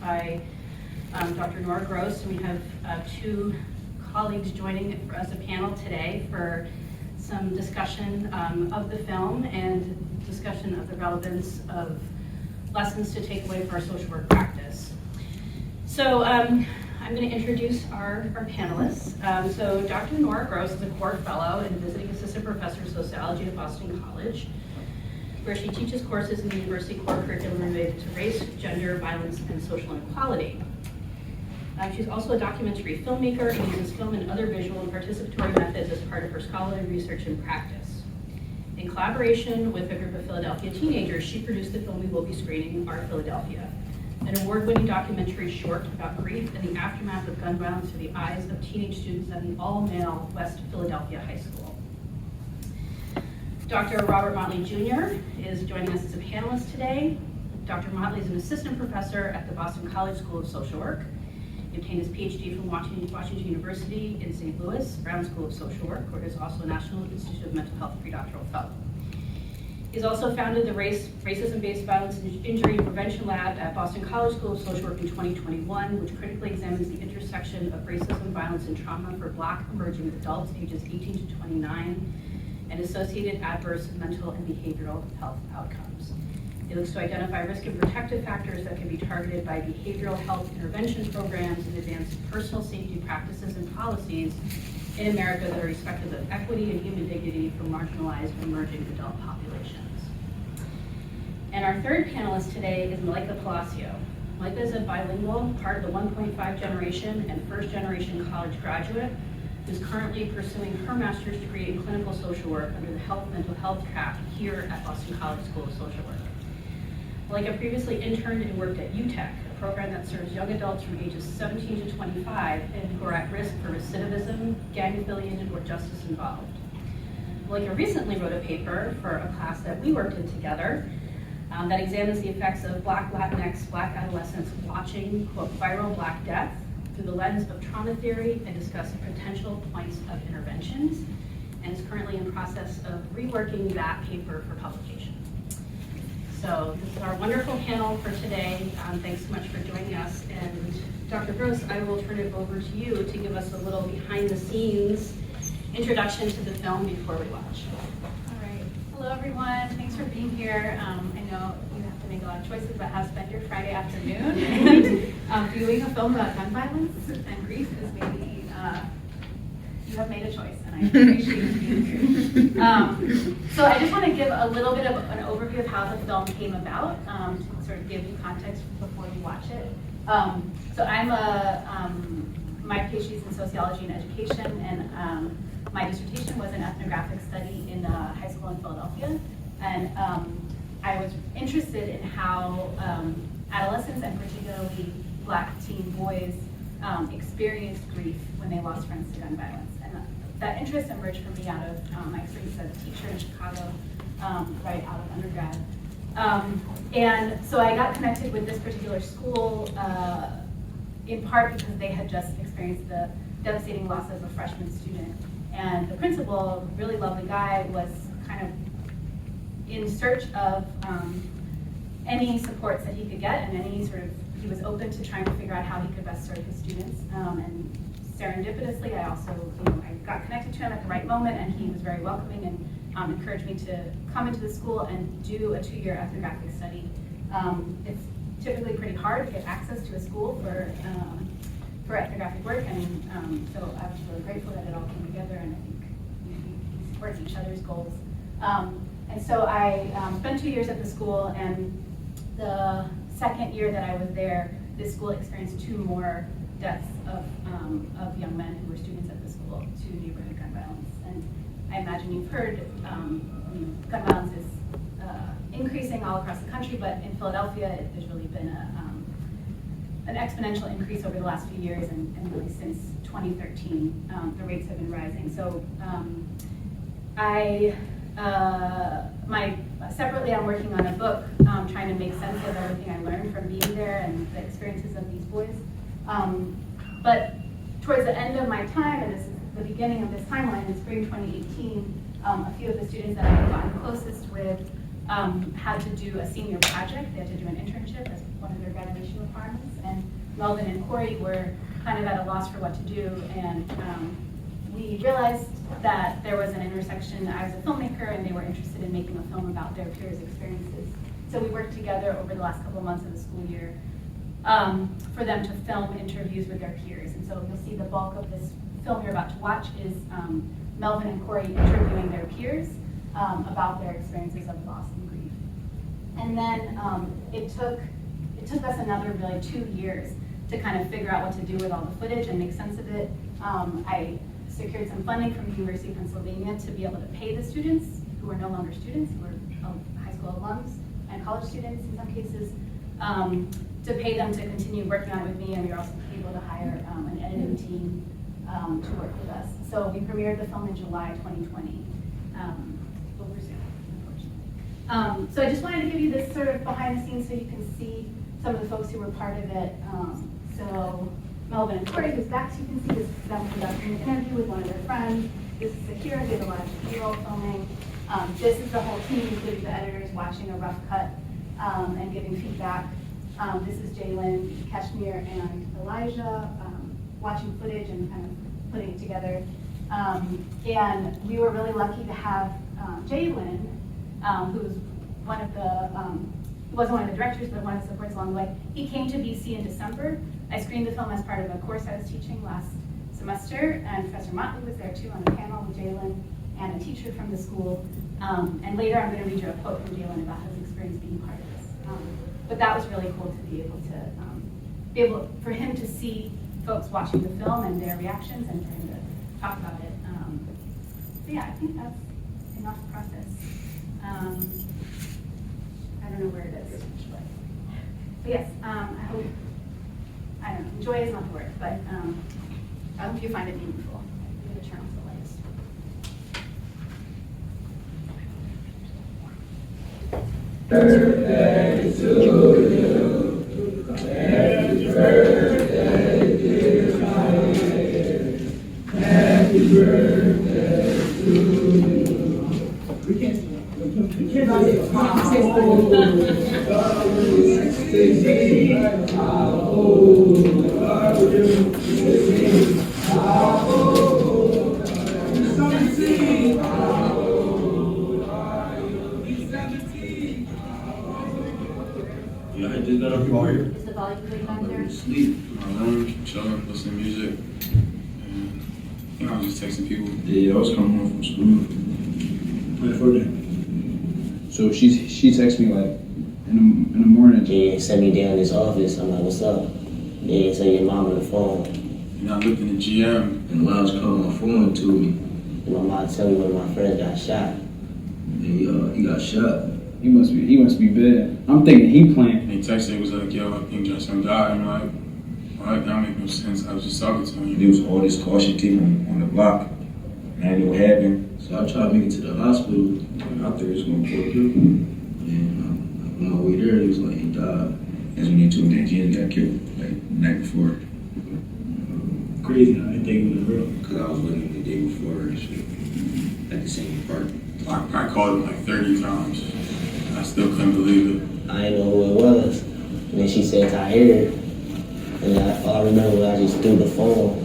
by Dr. Nora Gross, and we have two colleagues joining as a panel today for some discussion of the film and discussion of the relevance of lessons to take away from our social work practice. So I'm going to introduce our panelists. So Dr. Nora Gross is a core fellow and visiting assistant professor of sociology at Boston College, where she teaches courses in the university core curriculum related to race, gender, violence, and social inequality. She's also a documentary filmmaker and uses film and other visual and participatory methods as part of her scholarly research and practice. In collaboration with a group of Philadelphia teenagers, she produced the film we will be screening, Our Philadelphia, an award-winning documentary short about grief and the aftermath of gun violence through the eyes of teenage students at an all-male West Philadelphia high school. Dr. Robert Motley Jr. is joining us as a panelist today. Dr. Motley is an assistant professor at the Boston College School of Social Work. He obtained his PhD from Washington University in St. Louis, Brown School of Social Work, where he is also a National Institute of Mental Health predoctoral fellow. He's also founded the Racism-Based Violence and Injury and Prevention Lab at Boston College School of Social Work in 2021, which critically examines the intersection of racism, violence, and trauma for Black emerging adults ages 18 to 29 and associated adverse mental and behavioral health outcomes. It looks to identify risk and protective factors that can be targeted by behavioral health intervention programs and advance personal safety practices and policies in America that are respectful of equity and human dignity for marginalized emerging adult populations. And our third panelist today is Malaika Palacio. Malaika is a bilingual, part of the 1.5 generation and first generation college graduate who's currently pursuing her master's degree in clinical social work under the health and mental health track here at Boston College School of Social Work. Malaika previously interned and worked at UTEC, a program that serves young adults from ages 17 to 25 and who are at risk for recidivism, gang-affiliated, or justice involved. Malaika recently wrote a paper for a class that we worked in together that examines the effects of Black Latinx, Black adolescents watching, quote, viral Black death through the lens of trauma theory and discuss potential points of interventions, and is currently in process of reworking that paper for publication. So this is our wonderful panel for today. Thanks so much for joining us. And Dr. Gross, I will turn it over to you to give us a little behind the scenes introduction to the film before we watch. All right. Hello, everyone. Thanks for being here. I know you have to make a lot of choices about how to spend your Friday afternoon. Viewing a film about gun violence and grief is maybe, you have made a choice, and I appreciate you being here. So I just want to give a little bit of an overview of how the film came about, to sort of give you context before you watch it. So I'm my PhD is in sociology and education, and my dissertation was an ethnographic study in a high school in Philadelphia. And I was interested in how adolescents, and particularly Black teen boys, experienced grief when they lost friends to gun violence. And that interest emerged for me out of my experience as a teacher in Chicago, right out of undergrad. And so I got connected with this particular school in part because they had just experienced the devastating loss of a freshman student. And the principal, a really lovely guy, was kind of in search of any supports that he could get and any sort of, he was open to trying to figure out how he could best serve his students. And serendipitously, I also, I got connected to him at the right moment, and he was very welcoming and encouraged me to come into the school and do a 2-year ethnographic study. It's typically pretty hard to get access to a school for ethnographic work, and so I was really grateful that it all came together, and I think we supported each other's goals. And so I spent 2 years at the school, and the second year that I was there, this school experienced 2 more deaths of young men who were students at the school to neighborhood gun violence. And I imagine you've heard gun violence is increasing all across the country, but in Philadelphia, there's really been an exponential increase over the last few years, and really since 2013, the rates have been rising. So separately, I'm working on a book trying to make sense of everything I learned from being there and the experiences of these boys. But towards the end of my time, and this is the beginning of this timeline, in spring 2018, a few of the students that I had gotten closest with had to do a senior project. They had to do an internship as one of their graduation requirements. And Melvin and Corey were kind of at a loss for what to do, and we realized that there was an intersection. I was a filmmaker, and they were interested in making a film about their peers' experiences. So we worked together over the last couple of months of the school year for them to film interviews with their peers. And so you'll see the bulk of this film you're about to watch is Melvin and Corey interviewing their peers about their experiences of loss and grief. And then it took us another really 2 years to kind of figure out what to do with all the footage and make sense of it. I secured some funding from the University of Pennsylvania to be able to pay the students who are no longer students, who are high school alums and college students in some cases, to pay them to continue working on it with me, and we were also able to hire an editing team to work with us. So we premiered the film in July 2020, over Zoom, unfortunately. So I just wanted to give you this sort of behind the scenes so you can see some of the folks who were part of it. So Melvin and Corey, who's back, so you can see this is them conducting an interview with one of their friends. This is Sakira, did a lot of B-roll filming. This is the whole team, including the editors, watching a rough cut and giving feedback. This is Jalen, Kashmir, and Elijah watching footage and kind of putting it together. And we were really lucky to have Jalen, who's one of the, he wasn't one of the directors, but one of the supports along the way. He came to BC in December. I screened the film as part of a course I was teaching last semester, and Professor Motley was there too on the panel with Jalen and a teacher from the school. And later I'm going to read you a quote from Jalen about his experience being part of this. But that was really cool to be able to, for him to see folks watching the film and their reactions, and for him to talk about it. So yeah, I think that's enough process. I don't know where it is, but yes, I hope, I don't know, joy is not the word, but I hope you find it meaningful. I'm going to turn off the lights. Birthday to you. Happy birthday, dear Malaika. Happy birthday to you. We can't how old are you? How old are you? 17. How old are you? 17. Yeah, I just got up here. Is the volume good back there? Sleep in my room, chilling, listening to music, and I think I was just texting people. Yeah, I was coming home from school. So she texted me like in the morning. Yeah, sent me down this office. I'm like, what's up? Yeah, so your mom on the phone. And I looked in the GM, And Miles called my phone to me. And my mom tell me one of my friends got shot. And he got shot. He must be bad. I'm thinking he playing. and he texted, he was like, yo, I think Justin died. I'm like, what? That make no sense. I was just talking to him. There was all this caution tape on the block. And I knew what happened. So I tried to make it to the hospital. I thought it was going to pull through. And on my way there, he was like, he died. That's when they told me that James got killed, like the night before. Crazy, I didn't think it was real. Because I was with him the day before and shit. At the same park. I called him like 30 times. I still couldn't believe it. I didn't know who it was. And then she said Tahir. And all I remember was I just threw the phone.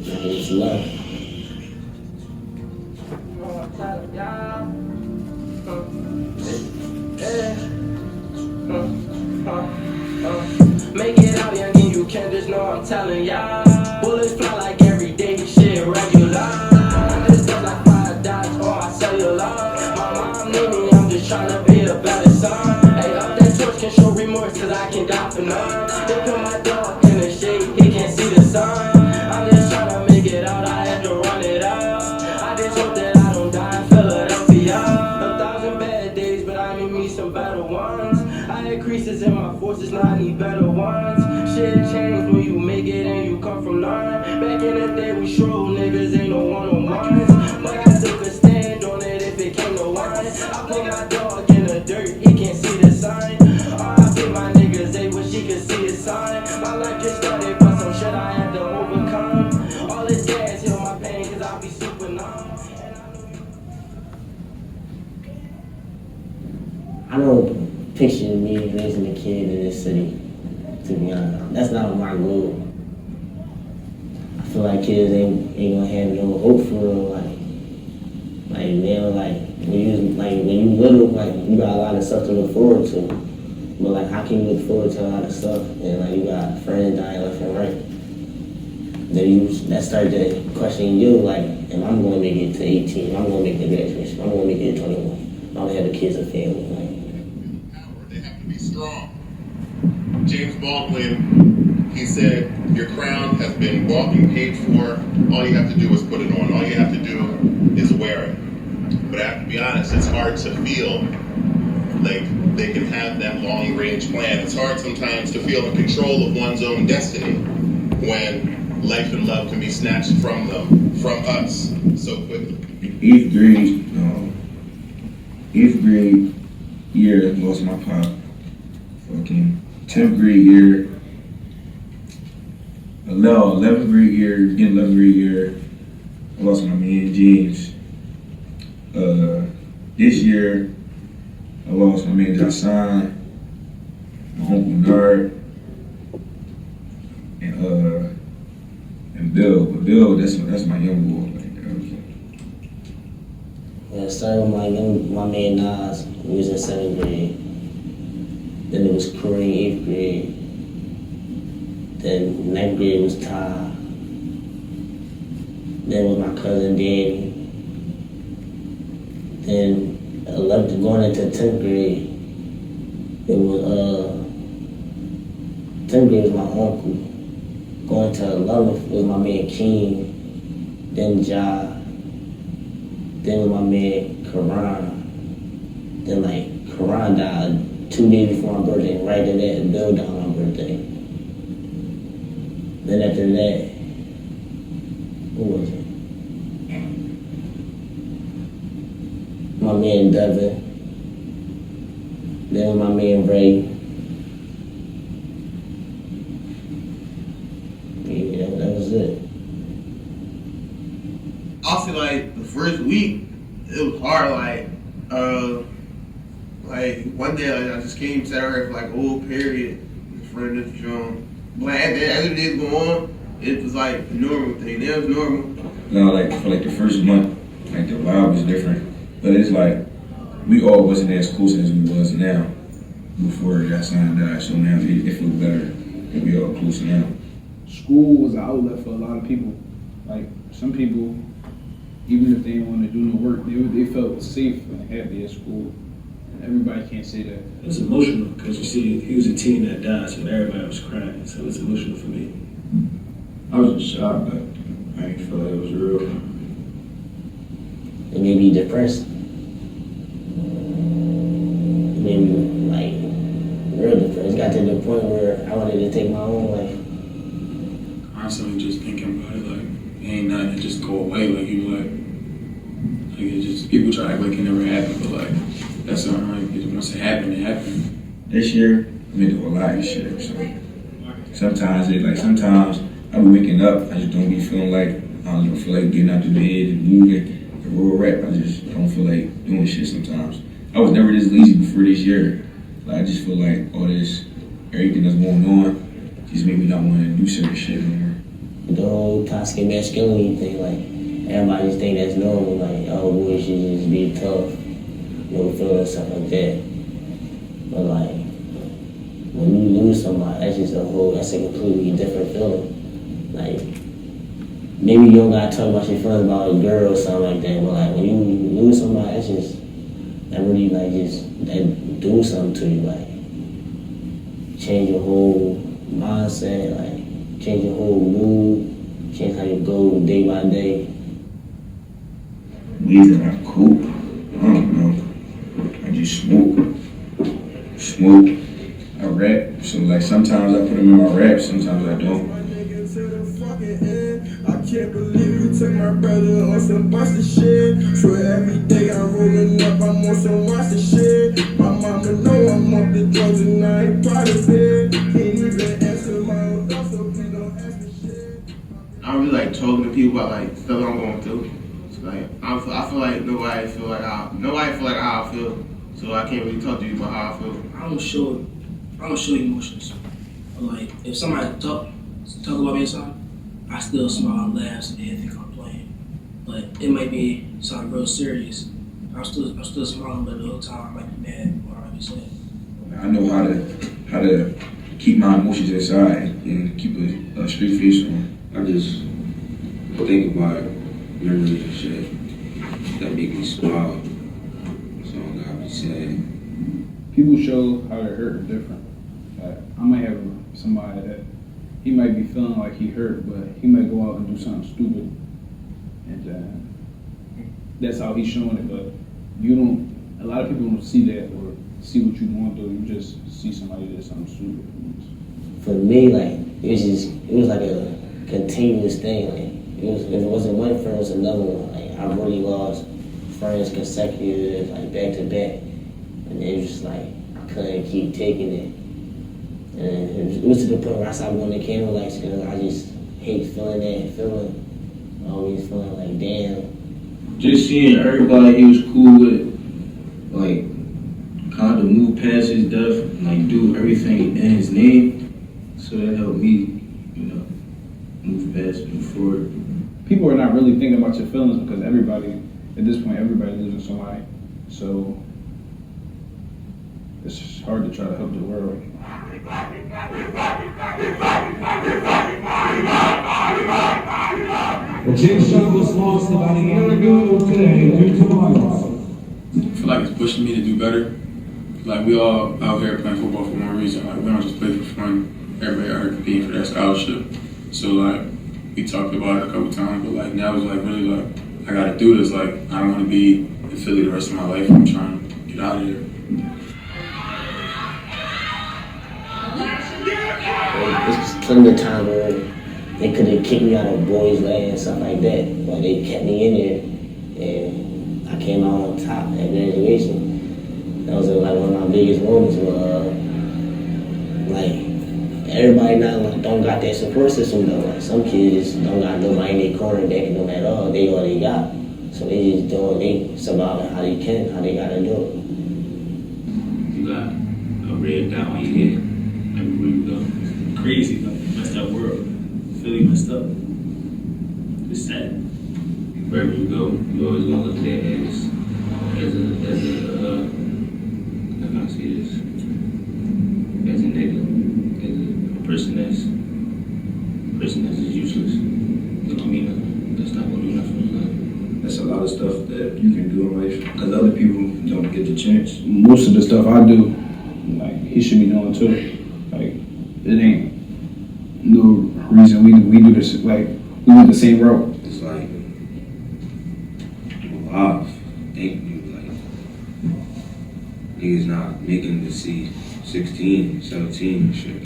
And I just left. Make it out, young, and you can't just know I'm telling y'all. Bullets fly like everyday shit, regular. It's just like $5 on my cellular. My mom need me, I'm just trying to be a better son. Hey, up that torch can show remorse, cause I can die for none. They put my dog in the shade, he can't see the sun. I'm just trying to make it out, I had to run it up. I just hope that I don't die in Philadelphia. 1,000 bad days, but I need me some better ones. I had creases in my forces, now I need better ones. Shit changed when you make it and you come from none. Back in the day we stroll, niggas ain't no one-on-ones. But I still could stand on it if it came to one. I put my dog in the dirt, he can't see the sign. I put my niggas, they wish he could see the sign. My life just started, but some shit I had to overcome. All this gas heal my pain, cause I be super numb. I don't picture me raising a kid in this city. To be honest, that's not my goal. I feel like kids ain't gonna have no hope for real. Like now, when you little, like you got a lot of stuff to look forward to. But like, how can you look forward to a lot of stuff and like you got friends dying left and right? Then that started to question you, like, am I going to make it to 18? I'm going to make the graduation. I'm going to make it to 21. I'm going to have the kids and family. Like, they have to be strong. James Baldwin, he said, your crown has been bought and paid for. All you have to do is put it on. All you have to do is wear it. But I have to be honest, it's hard to feel like they can have that long-range plan. It's hard sometimes to feel in control of one's own destiny when life and love can be snatched from them, from us, so quickly. In 8th grade year, I lost my pop. Fucking 10th grade year, 11th grade year, 11th grade year, I lost my man James. This year, I lost my man Hassan, my uncle Nora, and Bill. But Bill, that's my young boy. when I started with my man Nas, we was in 7th grade. Then it was Kareem, 8th grade. Then 9th grade was Ty. Then was my cousin Danny. Then 11th, going into 10th grade, it was 10th grade was my uncle. Going to 11th was my man King. Then Ja. Then was my man Karan. Then like Karan died 2 days before my birthday, and right in that, Bill died on my birthday. Then after that, who was it? My man Devin. Then my man Ray. Yeah, that was it. I feel like the first week, it was hard. Like one day I just came to her for like old period in front of the drum. But as the days go on, it was like a normal thing. It was normal. No, like for like the first month, like the vibe was different. But it's like we all wasn't as close as we was now before that son died. So now it feels better that we all close now. School was an outlet for a lot of people. Like some people, even if they didn't want to do no work, they felt safe and happy at school. And everybody can't say that. It's emotional because you see, he was a teen that died, so everybody was crying. So it's emotional for me. I was just shocked, but I didn't feel like it was real. It made me depressed. It made me like real depressed. It got to the point where I wanted to take my own life. Constantly just thinking about it, like it ain't nothing to just go away. Like you like it just people try to act like it never happened, but like that's something like once it happened, it happened. This year, I made a lot of shit. So sometimes I be waking up, I just don't be feeling like I don't even feel like getting out the bed and moving. The real rap, I just don't feel like doing shit sometimes. I was never this lazy before this year. Like I just feel like all this, everything that's going on, just made me not want to do certain shit anymore. The whole toxic masculinity thing, like everybody just think that's normal, like oh boy should just be tough, no feelings, stuff like that. But like when you lose somebody, that's a completely different feeling. Like maybe you don't gotta talk about your feelings about a girl or something like that, but like when you lose somebody, that really like that do something to you, like change your whole mindset, like change your whole mood, change how you go day by day. Ways that I cope, I don't know. I just smoke, I rap. So like sometimes I put them in my rap, sometimes I don't. I can't believe you took my brother on some busted shit. So every day I'm rolling up, I'm on some monster shit. My mama know I'm off the drugs and I ain't proud of it. Can't even answer my own thoughts, so please don't ask me shit. I don't really like talking to people about like stuff I'm going through. It's like I feel like nobody feel like how I feel. So I can't really talk to you about how I feel. I don't show emotions. Like, if somebody talk about me or something, I still smile and laugh and think I'm playing. But it might be something real serious. I'm still smiling, but the whole time I might be mad or I might be sad. I know how to keep my emotions inside and keep a straight face on. I just think about memories and shit that make me smile. So I gotta be sad. People show how they're hurt different. Like, I might have somebody that he might be feeling like he hurt, but he might go out and do something stupid, and that's how he's showing it. But you don't. A lot of people don't see that or see what you're going through. You just see somebody that did something stupid. For me, like, it was like a continuous thing. Like, if it wasn't one friend, it was another one. Like, I really lost friends consecutive, like back to back, and it was just like I couldn't keep taking it. And it was to the point where I stopped going to candle lights because I just hate feeling that feeling. Always feeling like, damn. Just seeing everybody he was cool with, like, kind of move past his death and like do everything in his name. So that helped me, move past, move forward. People are not really thinking about your feelings because everybody, at this point, everybody losing somebody. So it's just hard to try to help the world. The James show was lost about a year ago today due to violence. I feel like it's pushing me to do better. Like, we all out here playing football for one reason. Like, we don't just play for fun. Everybody out here competing for that scholarship. So, like, we talked about it a couple times, but like now it's like really like I gotta do this. Like, I don't want to be in Philly the rest of my life. I'm trying to get out of here. It's plenty of time where they could have kicked me out of boys' land and stuff like that, but they kept me in there, and I came out on top at graduation. That was like one of my biggest moments. Like, everybody don't got that support system though. Like, some kids don't got nobody in their corner backing them at all. They all they got, so they just doing they surviving how they can, how they gotta do it. You got a red dot on your head everywhere you go. Crazy, like, messed up world. Philly messed up. It's sad. Wherever you go, you always gonna look at that as a how can I say this? As a nigga, as a person that's useless. You know what I mean? That's not gonna do nothing in life. That's a lot of stuff that you can do in life because other people don't get the chance. Most of the stuff I do, like, he should be doing too. Like, it ain't no reason we do this. Like, we do the same route. It's like, wow, thank you. Like, niggas not making it to see 16, 17 and shit.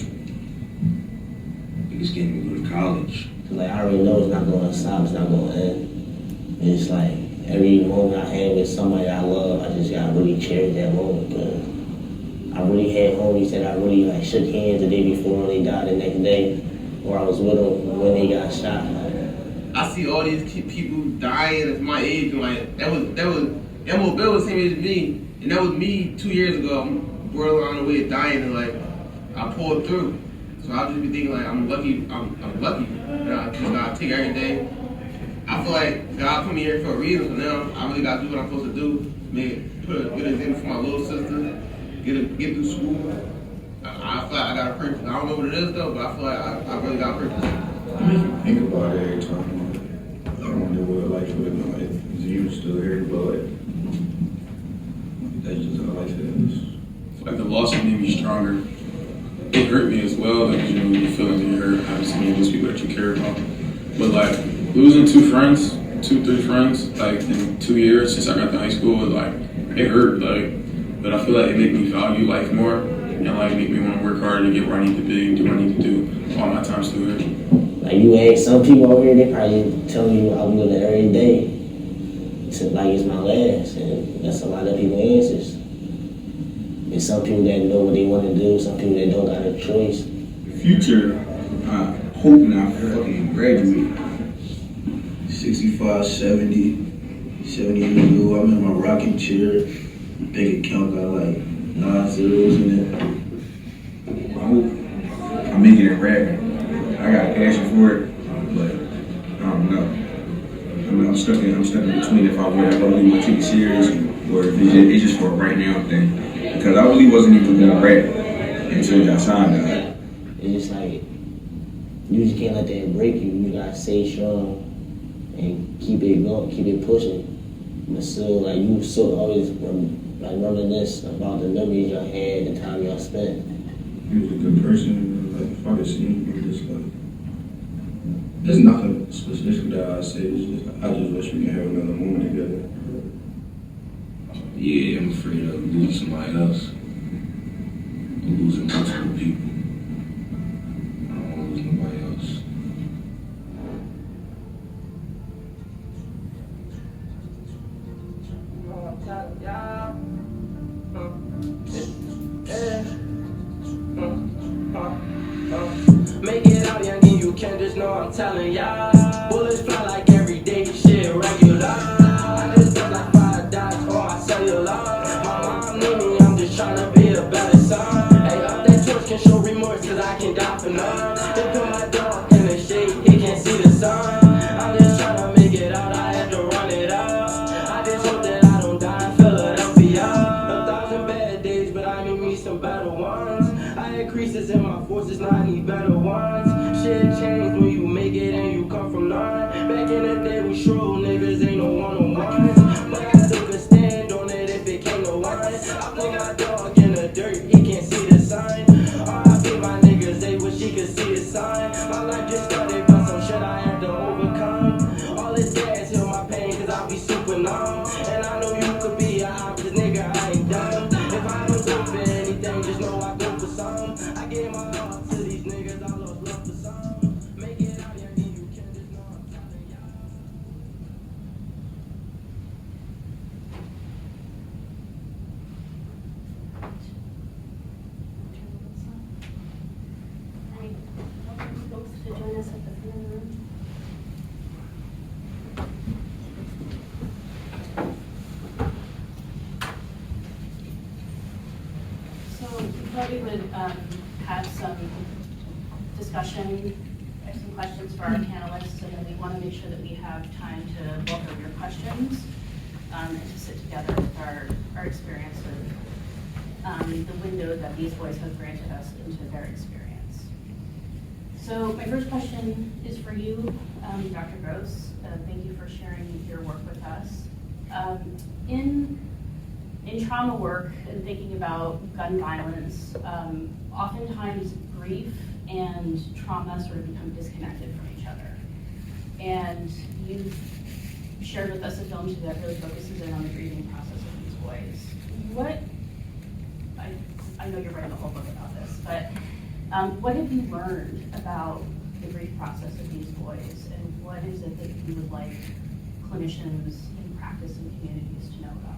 Niggas can't even go to college. Like, I already know it's not going to stop, it's not going to end. It's like every moment I had with somebody I love, I just got to really cherish that moment. Because I really had homies that I really like shook hands the day before they died the next day, or I was with them when they got shot. I see all these people dying at my age, and like that was Emma Bill was the same age as me, and that was me 2 years ago. I'm borderline on the way of dying, and like I pulled through. So I'll just be thinking like I'm lucky. I'm lucky. And I just gotta take every day. I feel like God put me here for a reason. So now I really gotta do what I'm supposed to do. Put a good example for my little sister. Get through school. I feel like I got a purpose. I don't know what it is though, but I feel like I really got a purpose. I make you think about it every time. I wonder what life would have been like. Is you still here, but like, that's just how life is. Like, the loss made me stronger. It hurt me as well. Like, the feelings you hurt, obviously, you lose people that you care about. But like, losing 3 friends, like in 2 years since I got to high school, like, it hurt. Like, but I feel like it made me value life more and like make me want to work harder to get where I need to be, do what I need to do while my time's still here. Like, you ask some people over here, they probably tell you I'm doing it every day to like it's my last, and that's a lot of people's answers. There's some people that know what they want to do, some people that don't got a choice. The future, I'm hoping I fucking graduate. 65, 70 years old, I'm in my rocking chair. Bank account got like 9 zeros in it. I'm make it in rapping. I got a passion for it, but I don't know. I'm stuck in between if I really want to take it serious or if it's just for a right now thing. Because I really wasn't even gonna rap until I signed that. It's just like, you just can't let that break you. You gotta stay strong and keep it going, keep it pushing. But still, like, you still always reminisce about the memories y'all had, the time y'all spent. He was a good person. Like, if I could see him, just like, there's nothing specific that I say. It's just, I just wish we could have another moment together. Yeah, I'm afraid of losing somebody else. I'm losing multiple people. I don't want to lose nobody else. Make it out, youngin', you can just know I'm telling y'all. Bullets fly like every day, shit regular. I just got like 5 dots on my cellular. My mom need me, I'm just tryna be a better son. Hey, up that torch can show remorse, cause I can die for none. They put my dog in the shade, he can't see the sun. I'm just tryna make it out, I had to run it up. I just hope that I don't die in Philadelphia. 1,000 bad days, but I need me some better ones. I had creases in my forces, now I need better ones. Shit changed when you make it and you come from none. Back in the day we stroll, niggas ain't no one-on-ones. But I still could stand on it if it came to one. I put my dog in the dirt, he can't see the sun. R.I.P. my niggas, they wish he could see the sun. My life just started, but some shit I had to overcome. All this gas heal my pain, cause I be super numb. And I know you could be an opposite nigga, I ain't dumb. If I don't go for anything, just know I go for some. I gave my heart to these niggas, I lost love for some. Make it out, young, you can just know I'm telling y'all. Any folks to join us at the front of the room? So we thought we would have some discussion, some questions for our panelists, and then we want to make sure that we have time to welcome your questions and to sit together with our experience of the window that these boys have granted us into their experience. So my first question is for you, Dr. Gross. Thank you for sharing your work with us. In trauma work and thinking about gun violence, oftentimes grief and trauma sort of become disconnected from each other. And you've shared with us a film today that really focuses in on the grieving process of these boys. I know you're writing a whole book about this, but what have you learned about the grief process of these boys, and what is it that you would like clinicians in practice and communities to know about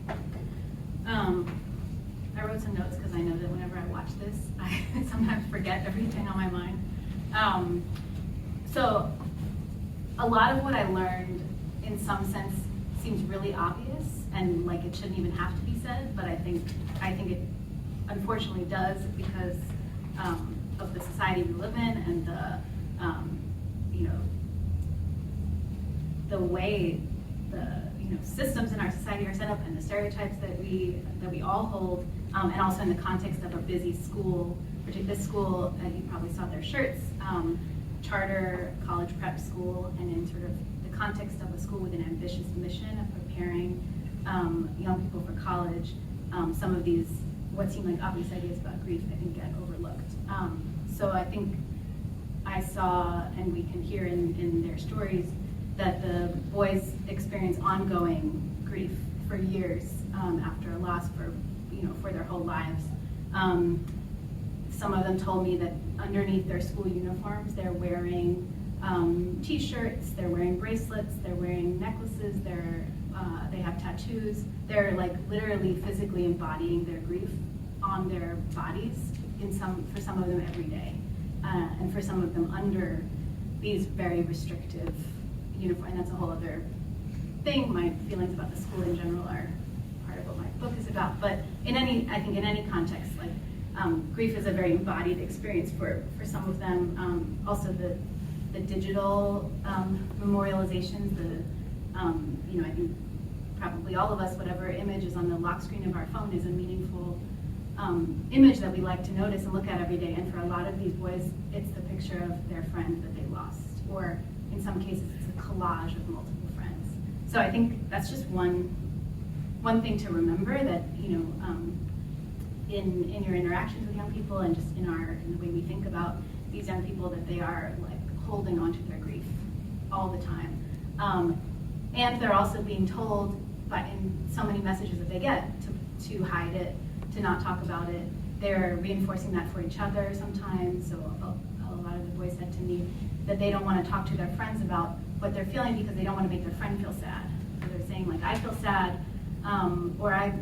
that? I wrote some notes because I know that whenever I watch this, I sometimes forget everything on my mind. So a lot of what I learned in some sense seems really obvious and like it shouldn't even have to be said, but I think it unfortunately does because of the society we live in and the way the systems in our society are set up and the stereotypes that we all hold, and also in the context of a busy school, particularly this school, you probably saw their shirts, charter college prep school, and in sort of the context of a school with an ambitious mission of preparing young people for college, some of these what seem like obvious ideas about grief I think get overlooked. So I think I saw, and we can hear in their stories, that the boys experience ongoing grief for years after a loss for their whole lives. Some of them told me that underneath their school uniforms, they're wearing t-shirts, they're wearing bracelets, they're wearing necklaces, they have tattoos. They're like literally physically embodying their grief on their bodies for some of them every day. And for some of them under these very restrictive uniform, and that's a whole other thing. My feelings about the school in general are part of what my book is about. But I think in any context, like grief is a very embodied experience for some of them. Also the digital memorializations, I think probably all of us, whatever image is on the lock screen of our phone is a meaningful image that we like to notice and look at every day. And for a lot of these boys, it's the picture of their friend that they lost, or in some cases, it's a collage of multiple friends. So I think that's just one thing to remember, that in your interactions with young people and just in the way we think about these young people, that they are like holding on to their grief all the time, and they're also being told in so many messages that they get to hide it, to not talk about it. They're reinforcing that for each other sometimes. So a lot of the boys said to me that they don't want to talk to their friends about what they're feeling because they don't want to make their friend feel sad. So they're saying like, I feel sad, or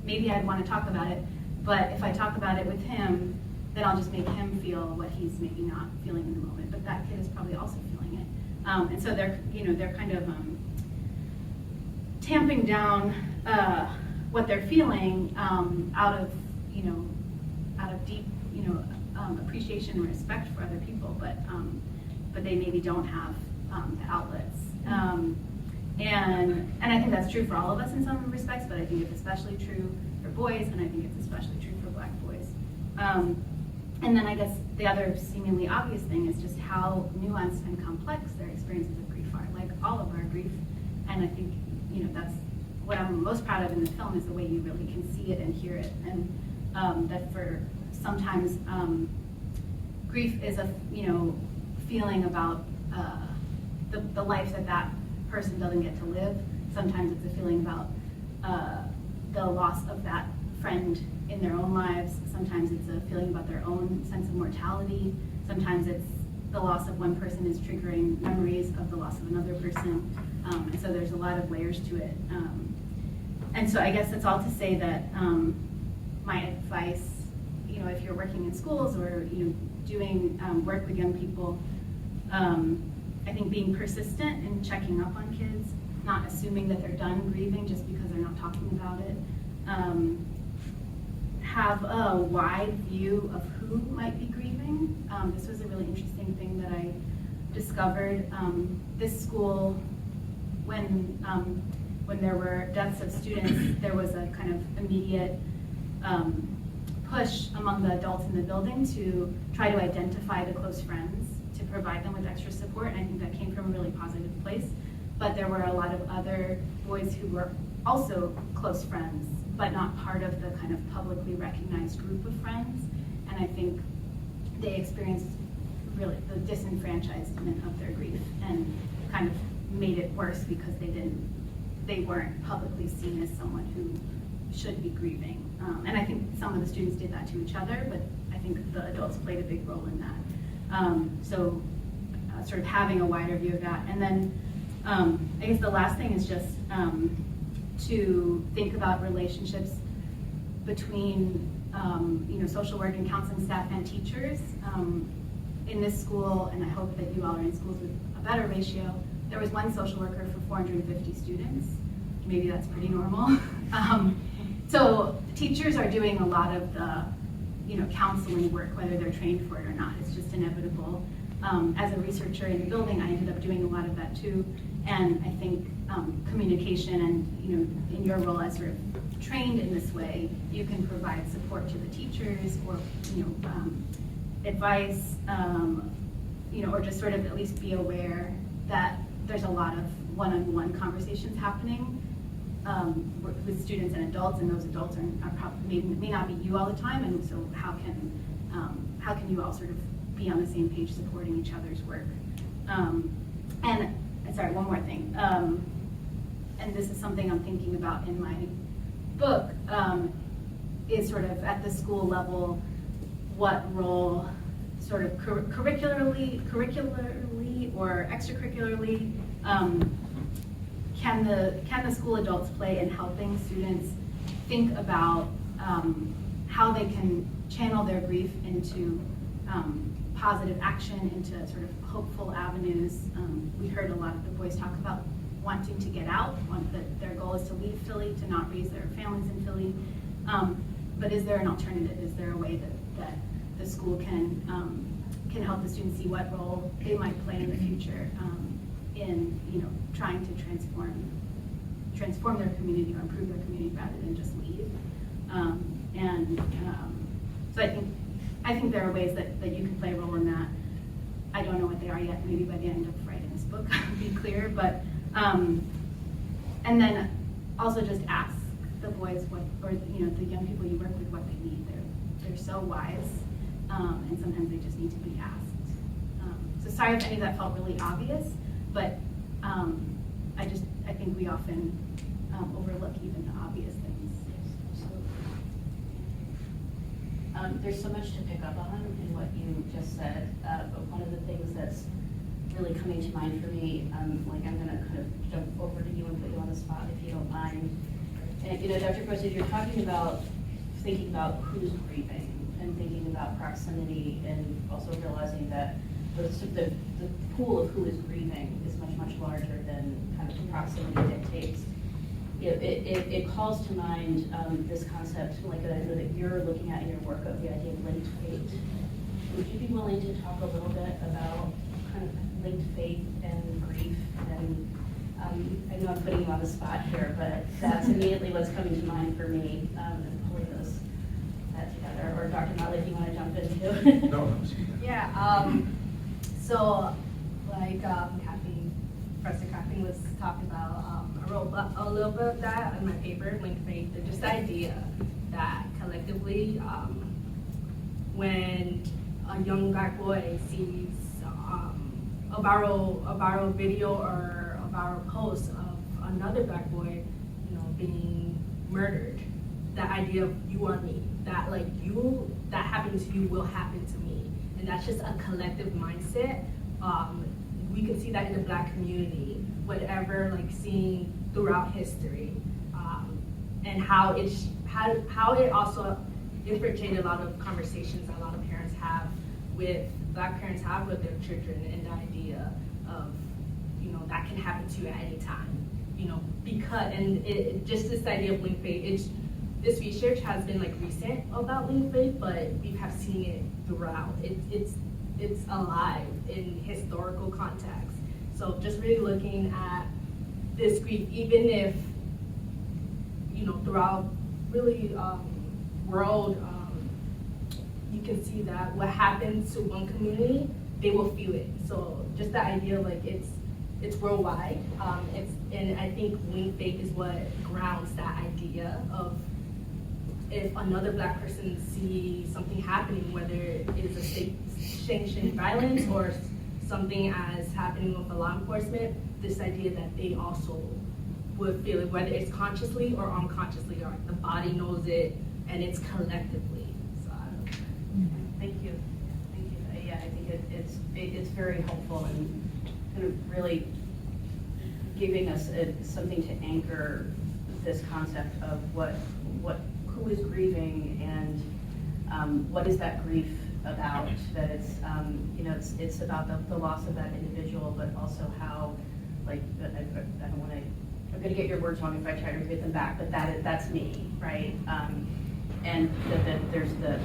maybe I'd want to talk about it, but if I talk about it with him, then I'll just make him feel what he's maybe not feeling in the moment. But that kid is probably also feeling it, and so they're kind of tamping down what they're feeling out of deep appreciation and respect for other people, but they maybe don't have the outlets. And I think that's true for all of us in some respects, but I think it's especially true for boys, and I think it's especially true for Black boys. And then I guess the other seemingly obvious thing is just how nuanced and complex their experiences of grief are, like all of our grief. And I think that's what I'm most proud of in the film, is the way you really can see it and hear it, and that for sometimes grief is a feeling about the life that person doesn't get to live. Sometimes it's a feeling about the loss of that friend in their own lives. Sometimes it's a feeling about their own sense of mortality. Sometimes it's the loss of one person is triggering memories of the loss of another person. And so there's a lot of layers to it. And so I guess that's all to say that my advice, if you're working in schools or doing work with young people, I think being persistent in checking up on kids, not assuming that they're done grieving just because they're not talking about it. Have a wide view of who might be grieving. This was a really interesting thing that I discovered. This school, when there were deaths of students, there was a kind of immediate push among the adults in the building to try to identify the close friends, to provide them with extra support, and I think that came from a really positive place. But there were a lot of other boys who were also close friends, but not part of the kind of publicly recognized group of friends, and I think they experienced really the disenfranchisement of their grief and kind of made it worse because they weren't publicly seen as someone who should be grieving. And I think some of the students did that to each other, but I think the adults played a big role in that. So sort of having a wider view of that. And then I guess the last thing is just to think about relationships between social work and counseling staff and teachers. In this school, and I hope that you all are in schools with a better ratio, there was one social worker for 450 students. Maybe that's pretty normal. So teachers are doing a lot of the counseling work, whether they're trained for it or not. It's just inevitable. As a researcher in the building, I ended up doing a lot of that too. And I think communication and in your role as sort of trained in this way, you can provide support to the teachers or advice, or just sort of at least be aware that there's a lot of one-on-one conversations happening with students and adults, and those adults are probably may not be you all the time, and so how can you all sort of be on the same page supporting each other's work? And sorry, one more thing, and this is something I'm thinking about in my book, is sort of at the school level, what role sort of curricularly or extracurricularly can the school adults play in helping students think about how they can channel their grief into positive action, into sort of hopeful avenues. We heard a lot of the boys talk about wanting to get out, that their goal is to leave Philly, to not raise their families in Philly. but is there an alternative? Is there a way that the school can help the students see what role they might play in the future in trying to transform their community or improve their community rather than just leave. So I think there are ways that you can play a role in that. I don't know what they are yet. Maybe by the end of writing this book, I'll be clear. But and then also just ask the boys the young people you work with what they need. They're so wise, and sometimes they just need to be asked. So sorry if any of that felt really obvious, but I think we often overlook even the obvious things. There's so much to pick up on in what you just said, but one of the things that's really coming to mind for me, I'm going to kind of jump over to you and put you on the spot if you don't mind. And, Dr. Palacios, you're talking about thinking about who's grieving and thinking about proximity, and also realizing that the pool of who is grieving is much, much larger than kind of proximity dictates. It calls to mind this concept, like that you're looking at in your work, of the idea of linked fate. Would you be willing to talk a little bit about kind of linked fate and grief? And I know I'm putting you on the spot here, but that's immediately what's coming to mind for me, and pulling that together. Or Dr. Motley, if you want to jump in too. No. Yeah. So, like Professor Kathleen was talking about, I wrote a little bit of that in my paper, linked fate. Just the idea that collectively, when a young Black boy sees a viral video or a viral post of another Black boy, being murdered, that idea of you are me, that that happened to you will happen to me, and that's just a collective mindset. We can see that in the Black community, whatever, seeing throughout history, and how it also infiltrated a lot of conversations that a lot of parents have with Black parents have with their children, and the idea of that can happen to you at any time, because just this idea of linked fate. This research has been recent about linked fate, but we have seen it throughout. It's alive in historical context. So just really looking at this grief, even if, throughout really world, you can see that what happens to one community, they will feel it. So just the idea of it's worldwide. And I think linked fate is what grounds that idea of, if another Black person sees something happening, whether it's a state-sanctioned violence or something as happening with the law enforcement, this idea that they also would feel it, whether it's consciously or unconsciously, or the body knows it, and it's collectively. So I don't know. Thank you. Yeah, I think it's very helpful in kind of really giving us something to anchor this concept of who is grieving, and what is that grief about? That it's about the loss of that individual, but also how, I don't want to. I'm going to get your words wrong if I try to repeat them back, but that's me, right? And that there's the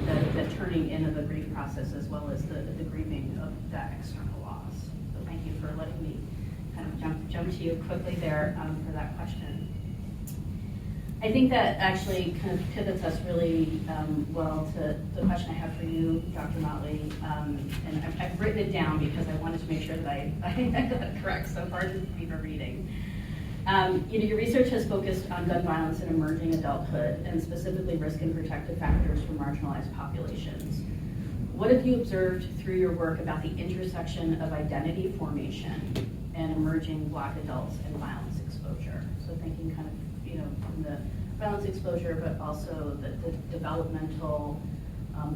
turning in of the grief process, as well as the grieving of that external loss. So thank you for letting me kind of jump to you quickly there for that question. I think that actually kind of pivots us really well to the question I have for you, Dr. Motley, and I've written it down because I wanted to make sure that I got it correct, so pardon me for reading. Your research has focused on gun violence in emerging adulthood, and specifically risk and protective factors for marginalized populations. What have you observed through your work about the intersection of identity formation and emerging Black adults and violence exposure? So thinking kind of from the violence exposure, but also the developmental,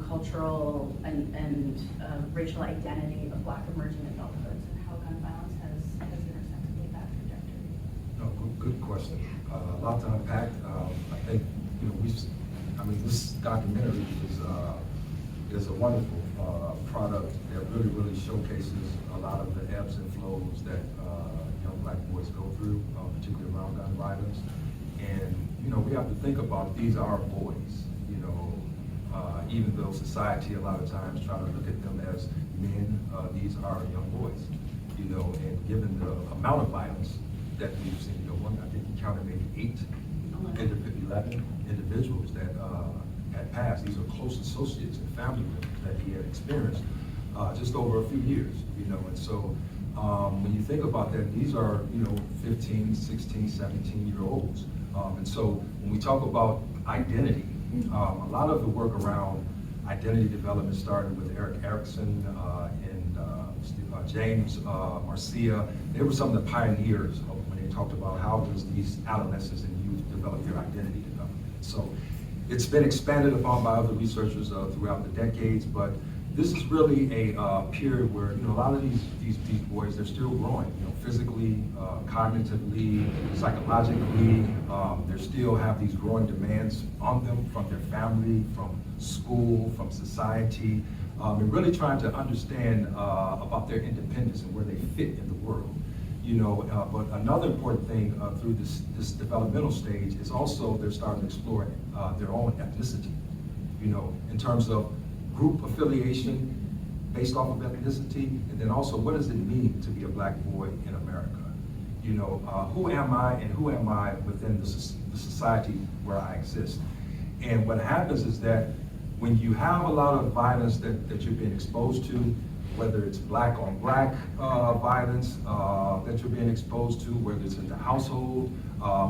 cultural, and racial identity of Black emerging adulthoods, and how gun violence has intersected with that trajectory. No, good question. A lot to unpack. I think this documentary is a wonderful product that really showcases a lot of the ebbs and flows that young Black boys go through, particularly around gun violence. And we have to think about, these are boys. Even though society a lot of times try to look at them as men, these are young boys, you know, and given the amount of violence that we've seen, you know, I think he counted maybe 11 individuals that had passed. These are close associates and family members that he had experienced just over a few years, you know, and so when you think about that, these are, you know, 15, 16, 17-year-olds. And so when we talk about identity, a lot of the work around identity development started with Eric Erickson and James Marcia. They were some of the pioneers when they talked about how does these adolescents and youth develop their identity development. So it's been expanded upon by other researchers throughout the decades, but this is really a period where, you know, a lot of these boys, they're still growing, you know, physically, cognitively, psychologically. They still have these growing demands on them from their family, from school, from society, and really trying to understand about their independence and where they fit in the world. You know, but another important thing through this developmental stage is also they're starting to explore their own ethnicity, you know, in terms of group affiliation based off of ethnicity, and then also what does it mean to be a black boy in America? You know, who am I and who am I within the society where I exist? And what happens is that when you have a lot of violence that you're being exposed to, whether it's black on black violence that you're being exposed to, whether it's in the household,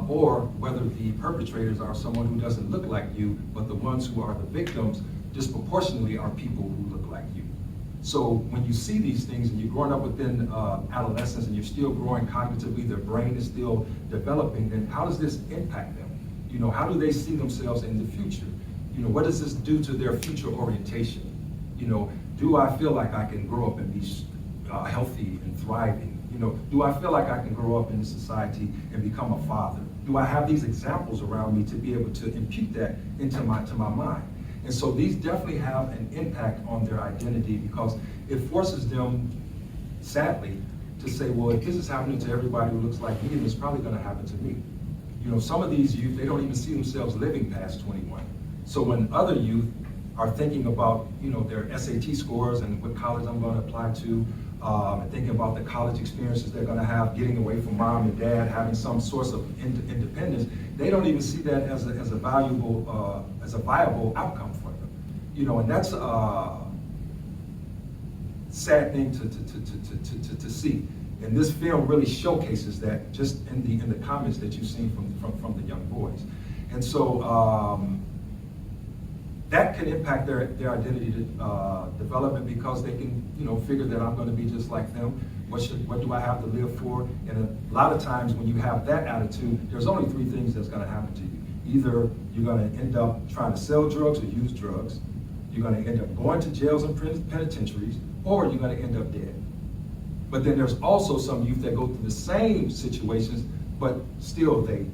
or whether the perpetrators are someone who doesn't look like you, but the ones who are the victims disproportionately are people who look like you. So when you see these things and you're growing up within adolescence and you're still growing cognitively, their brain is still developing, then how does this impact them? You know, how do they see themselves in the future? You know, what does this do to their future orientation? You know, do I feel like I can grow up and be healthy and thriving? You know, do I feel like I can grow up in this society and become a father? Do I have these examples around me to be able to impute that into my mind? And so these definitely have an impact on their identity because it forces them, sadly, to say, well, if this is happening to everybody who looks like me, then it's probably going to happen to me. You know, some of these youth, they don't even see themselves living past 21. So when other youth are thinking about, you know, their SAT scores and what college I'm going to apply to, and thinking about the college experiences they're going to have, getting away from mom and dad, having some source of independence, they don't even see that as a viable outcome for them. You know, and that's a sad thing to see. And this film really showcases that just in the comments that you've seen from the young boys. And so that can impact their identity development because they can, you know, figure that I'm going to be just like them. What do I have to live for? And a lot of times when you have that attitude, there's only three things that's going to happen to you. Either you're going to end up trying to sell drugs or use drugs, you're going to end up going to jails and penitentiaries, or you're going to end up dead. But then there's also some youth that go through the same situations, but still they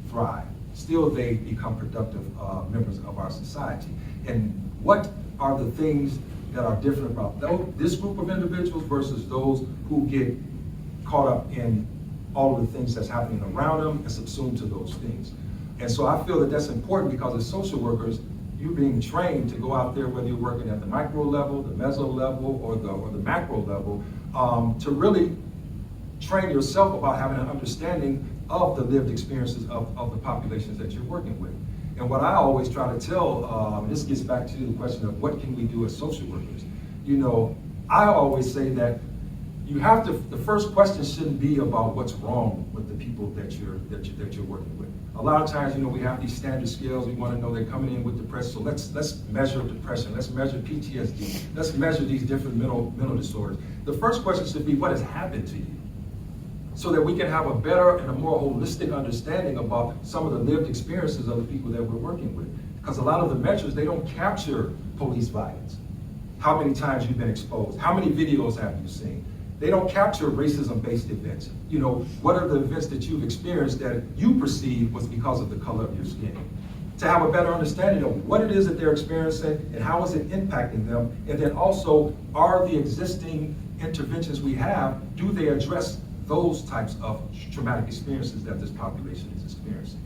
thrive. Still they become productive members of our society. And what are the things that are different about this group of individuals versus those who get caught up in all of the things that's happening around them and subsumed to those things? And so I feel that that's important because as social workers, you're being trained to go out there, whether you're working at the micro level, the meso level, or the macro level, to really train yourself about having an understanding of the lived experiences of the populations that you're working with. And what I always try to tell, this gets back to the question of what can we do as social workers? You know, I always say that you have to, the first question shouldn't be about what's wrong with the people that you're working with. A lot of times, you know, we have these standard scales. We want to know they're coming in with depression. So let's measure depression. Let's measure PTSD. Let's measure these different mental disorders. The first question should be what has happened to you, so that we can have a better and a more holistic understanding about some of the lived experiences of the people that we're working with. Because a lot of the measures, they don't capture police violence. How many times you've been exposed? How many videos have you seen? They don't capture racism-based events. You know, what are the events that you've experienced that you perceive was because of the color of your skin? To have a better understanding of what it is that they're experiencing and how is it impacting them, and then also, are the existing interventions we have, do they address those types of traumatic experiences that this population is experiencing?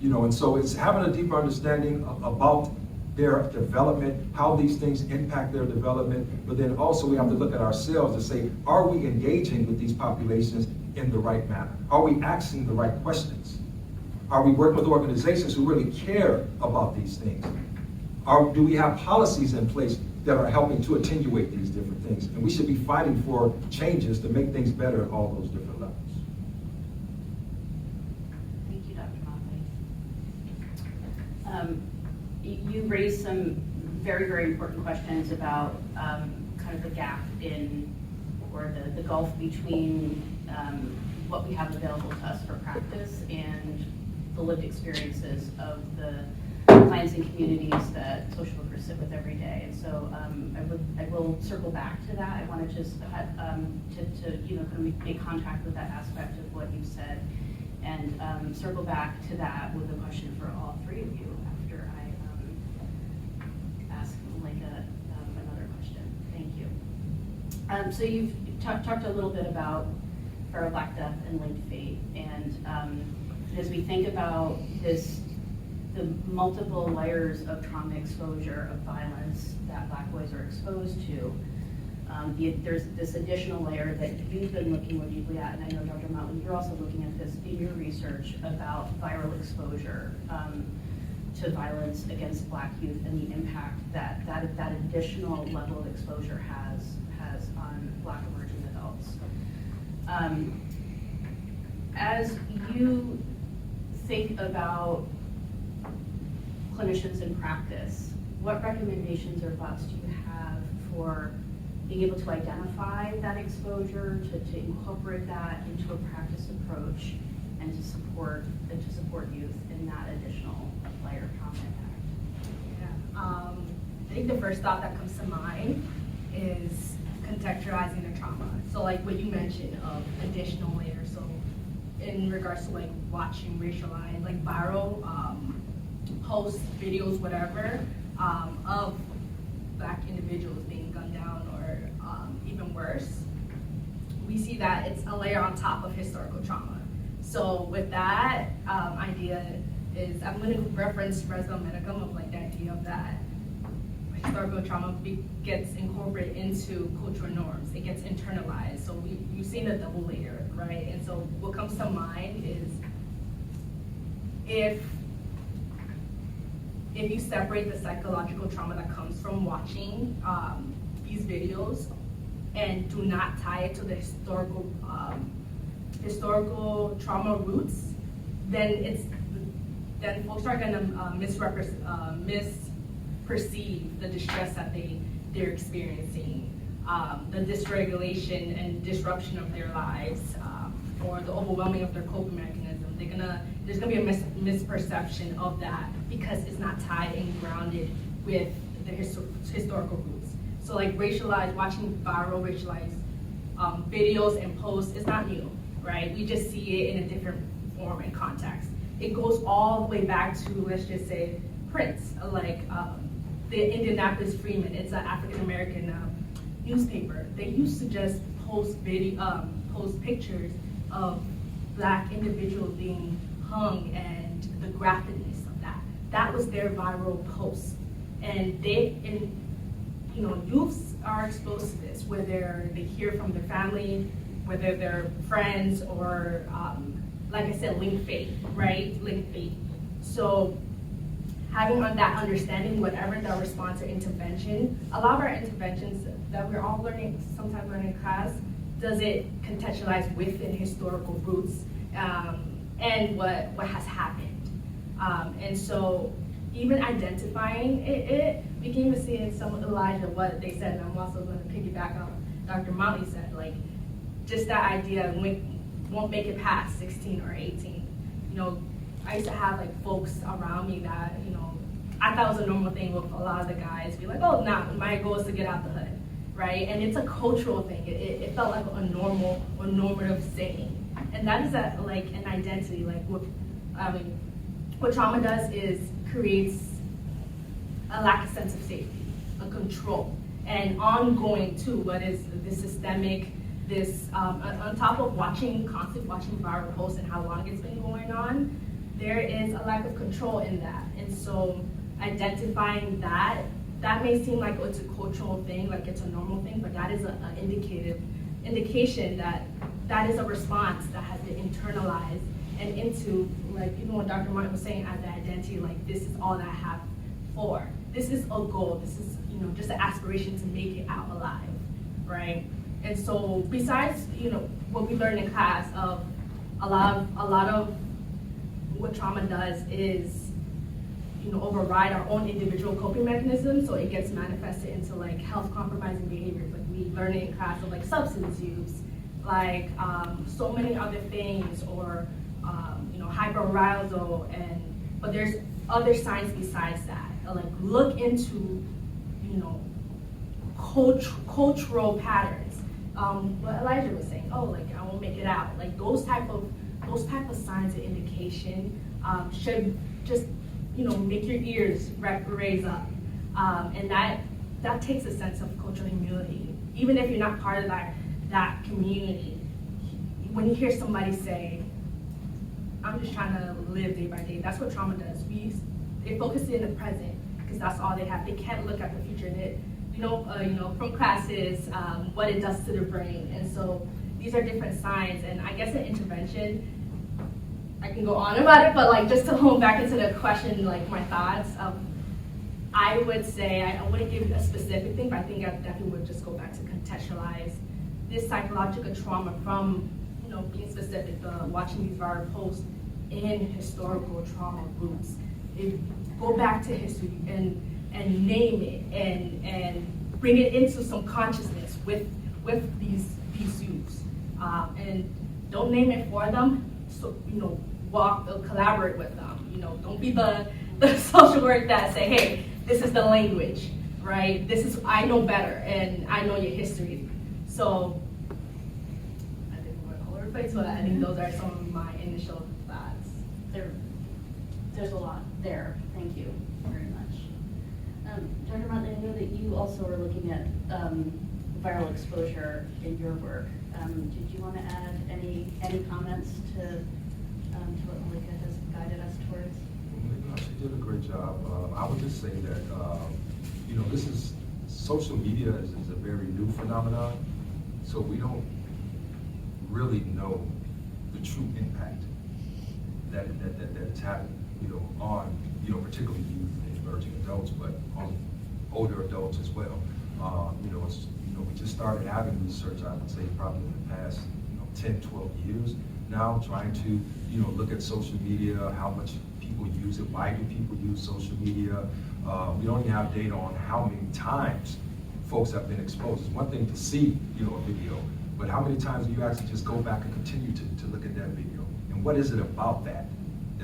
You know, and so it's having a deeper understanding about their development, how these things impact their development, but then also we have to look at ourselves to say, are we engaging with these populations in the right manner? Are we asking the right questions? Are we working with organizations who really care about these things? Do we have policies in place that are helping to attenuate these different things? And we should be fighting for changes to make things better at all those different levels. Thank you, Dr. Motley. You raised some very, very important questions about kind of the gap in, or the gulf between what we have available to us for practice and the lived experiences of the clients and communities that social workers sit with every day. And so I will circle back to that. I want to just kind of make contact with that aspect of what you said, and circle back to that with a question for all three of you after I ask Malaika another question. Thank you. So you've talked a little bit about feral Black death and linked fate, and as we think about the multiple layers of trauma exposure, of violence that Black boys are exposed to, there's this additional layer that you've been looking more deeply at, and I know Dr. Motley, you're also looking at this in your research about viral exposure to violence against Black youth and the impact that additional level of exposure has on Black emerging adults. As you think about clinicians in practice, what recommendations or thoughts do you have for being able to identify that exposure, to incorporate that into a practice approach, and to support youth in that additional layer of trauma impact? Yeah. I think the first thought that comes to mind is contextualizing the trauma. So like what you mentioned of additional layers. So in regards to like watching racialized, like viral posts, videos, whatever, of Black individuals being gunned down or even worse, we see that it's a layer on top of historical trauma. So with that idea is, I'm going to reference res medicum of like the idea of that historical trauma gets incorporated into cultural norms. It gets internalized. So you've seen a double layer, right? And so what comes to mind is if you separate the psychological trauma that comes from watching these videos and do not tie it to the historical trauma roots, then folks are going to misperceive the distress that they're experiencing, the dysregulation and disruption of their lives, or the overwhelming of their coping mechanism. There's gonna be a misperception of that because it's not tied and grounded with the historical roots. So like watching viral racialized videos and posts is not new, right? We just see it in a different form and context. It goes all the way back to, let's just say, Prince, like the Indianapolis Freeman. It's an African-American newspaper. They used to just post pictures of Black individuals being hung and the graphicness of that. That was their viral post. And youths are exposed to this, whether they hear from their family, whether they're friends, or like I said, linked fate, right? Linked fate. So having that understanding, whatever the response or intervention, a lot of our interventions that we're all sometimes learning in class, does it contextualize within historical roots and what has happened. And so even identifying it, we can even see in some of Elijah what they said, and I'm also going to piggyback on Dr. Motley said, like, just that idea won't make it past 16 or 18. I used to have like folks around me that, I thought it was a normal thing with a lot of the guys, be like, oh, nah, my goal is to get out the hood, right? And it's a cultural thing. It felt like a normal or normative saying. And that is like an identity, like what trauma does is creates a lack of sense of safety, a control, and ongoing too, what is the systemic, on top of constantly watching viral posts and how long it's been going on, there is a lack of control in that. And so identifying that may seem like it's a cultural thing, like it's a normal thing, but that is an indication that is a response that has been internalized and into, like, even what Dr. Martin was saying, as an identity, like, this is all that I have for. This is a goal. This is, just an aspiration to make it out alive, right? And so besides, what we learned in class of a lot of what trauma does is, override our own individual coping mechanisms, so it gets manifested into like health compromising behaviors. Like we learn it in class of like substance use, like so many other things, or hyperarousal, but there's other signs besides that. Like look into, cultural patterns. What Elijah was saying, like I won't make it out. Like those type of signs of indication should just make your ears raise up, and that takes a sense of cultural humility. Even if you're not part of that community, when you hear somebody say, "I'm just trying to live day by day," that's what trauma does. They focus in the present because that's all they have. They can't look at the future. And from classes, what it does to their brain, and so these are different signs. And I guess an intervention, I can go on about it, but like just to hone back into the question, like my thoughts, I would say, I wouldn't give a specific thing, but I think I definitely would just go back to contextualize this psychological trauma from, being specific, watching these viral posts in historical trauma roots. Go back to history and name it and bring it into some consciousness with these youths. And don't name it for them. So, collaborate with them. Don't be the social work that say, hey, this is the language, right? I know better, and I know your history. So, I think we're going to hold our place, but I think those are some of my initial thoughts. There's a lot there. Thank you very much. Dr. Motley, I know that you also are looking at viral exposure in your work. Did you want to add any comments to what Malaika has guided us towards? She did a great job. I would just say that, social media is a very new phenomenon, so we don't really know the true impact that it's having, on, particularly youth and emerging adults, but on older adults as well. We just started having research, I would say, probably in the past 10, 12 years now, trying to look at social media, how much people use it, why do people use social media. We don't even have data on how many times folks have been exposed. It's one thing to see a video, but how many times do you actually just go back and continue to look at that video? And what is it about that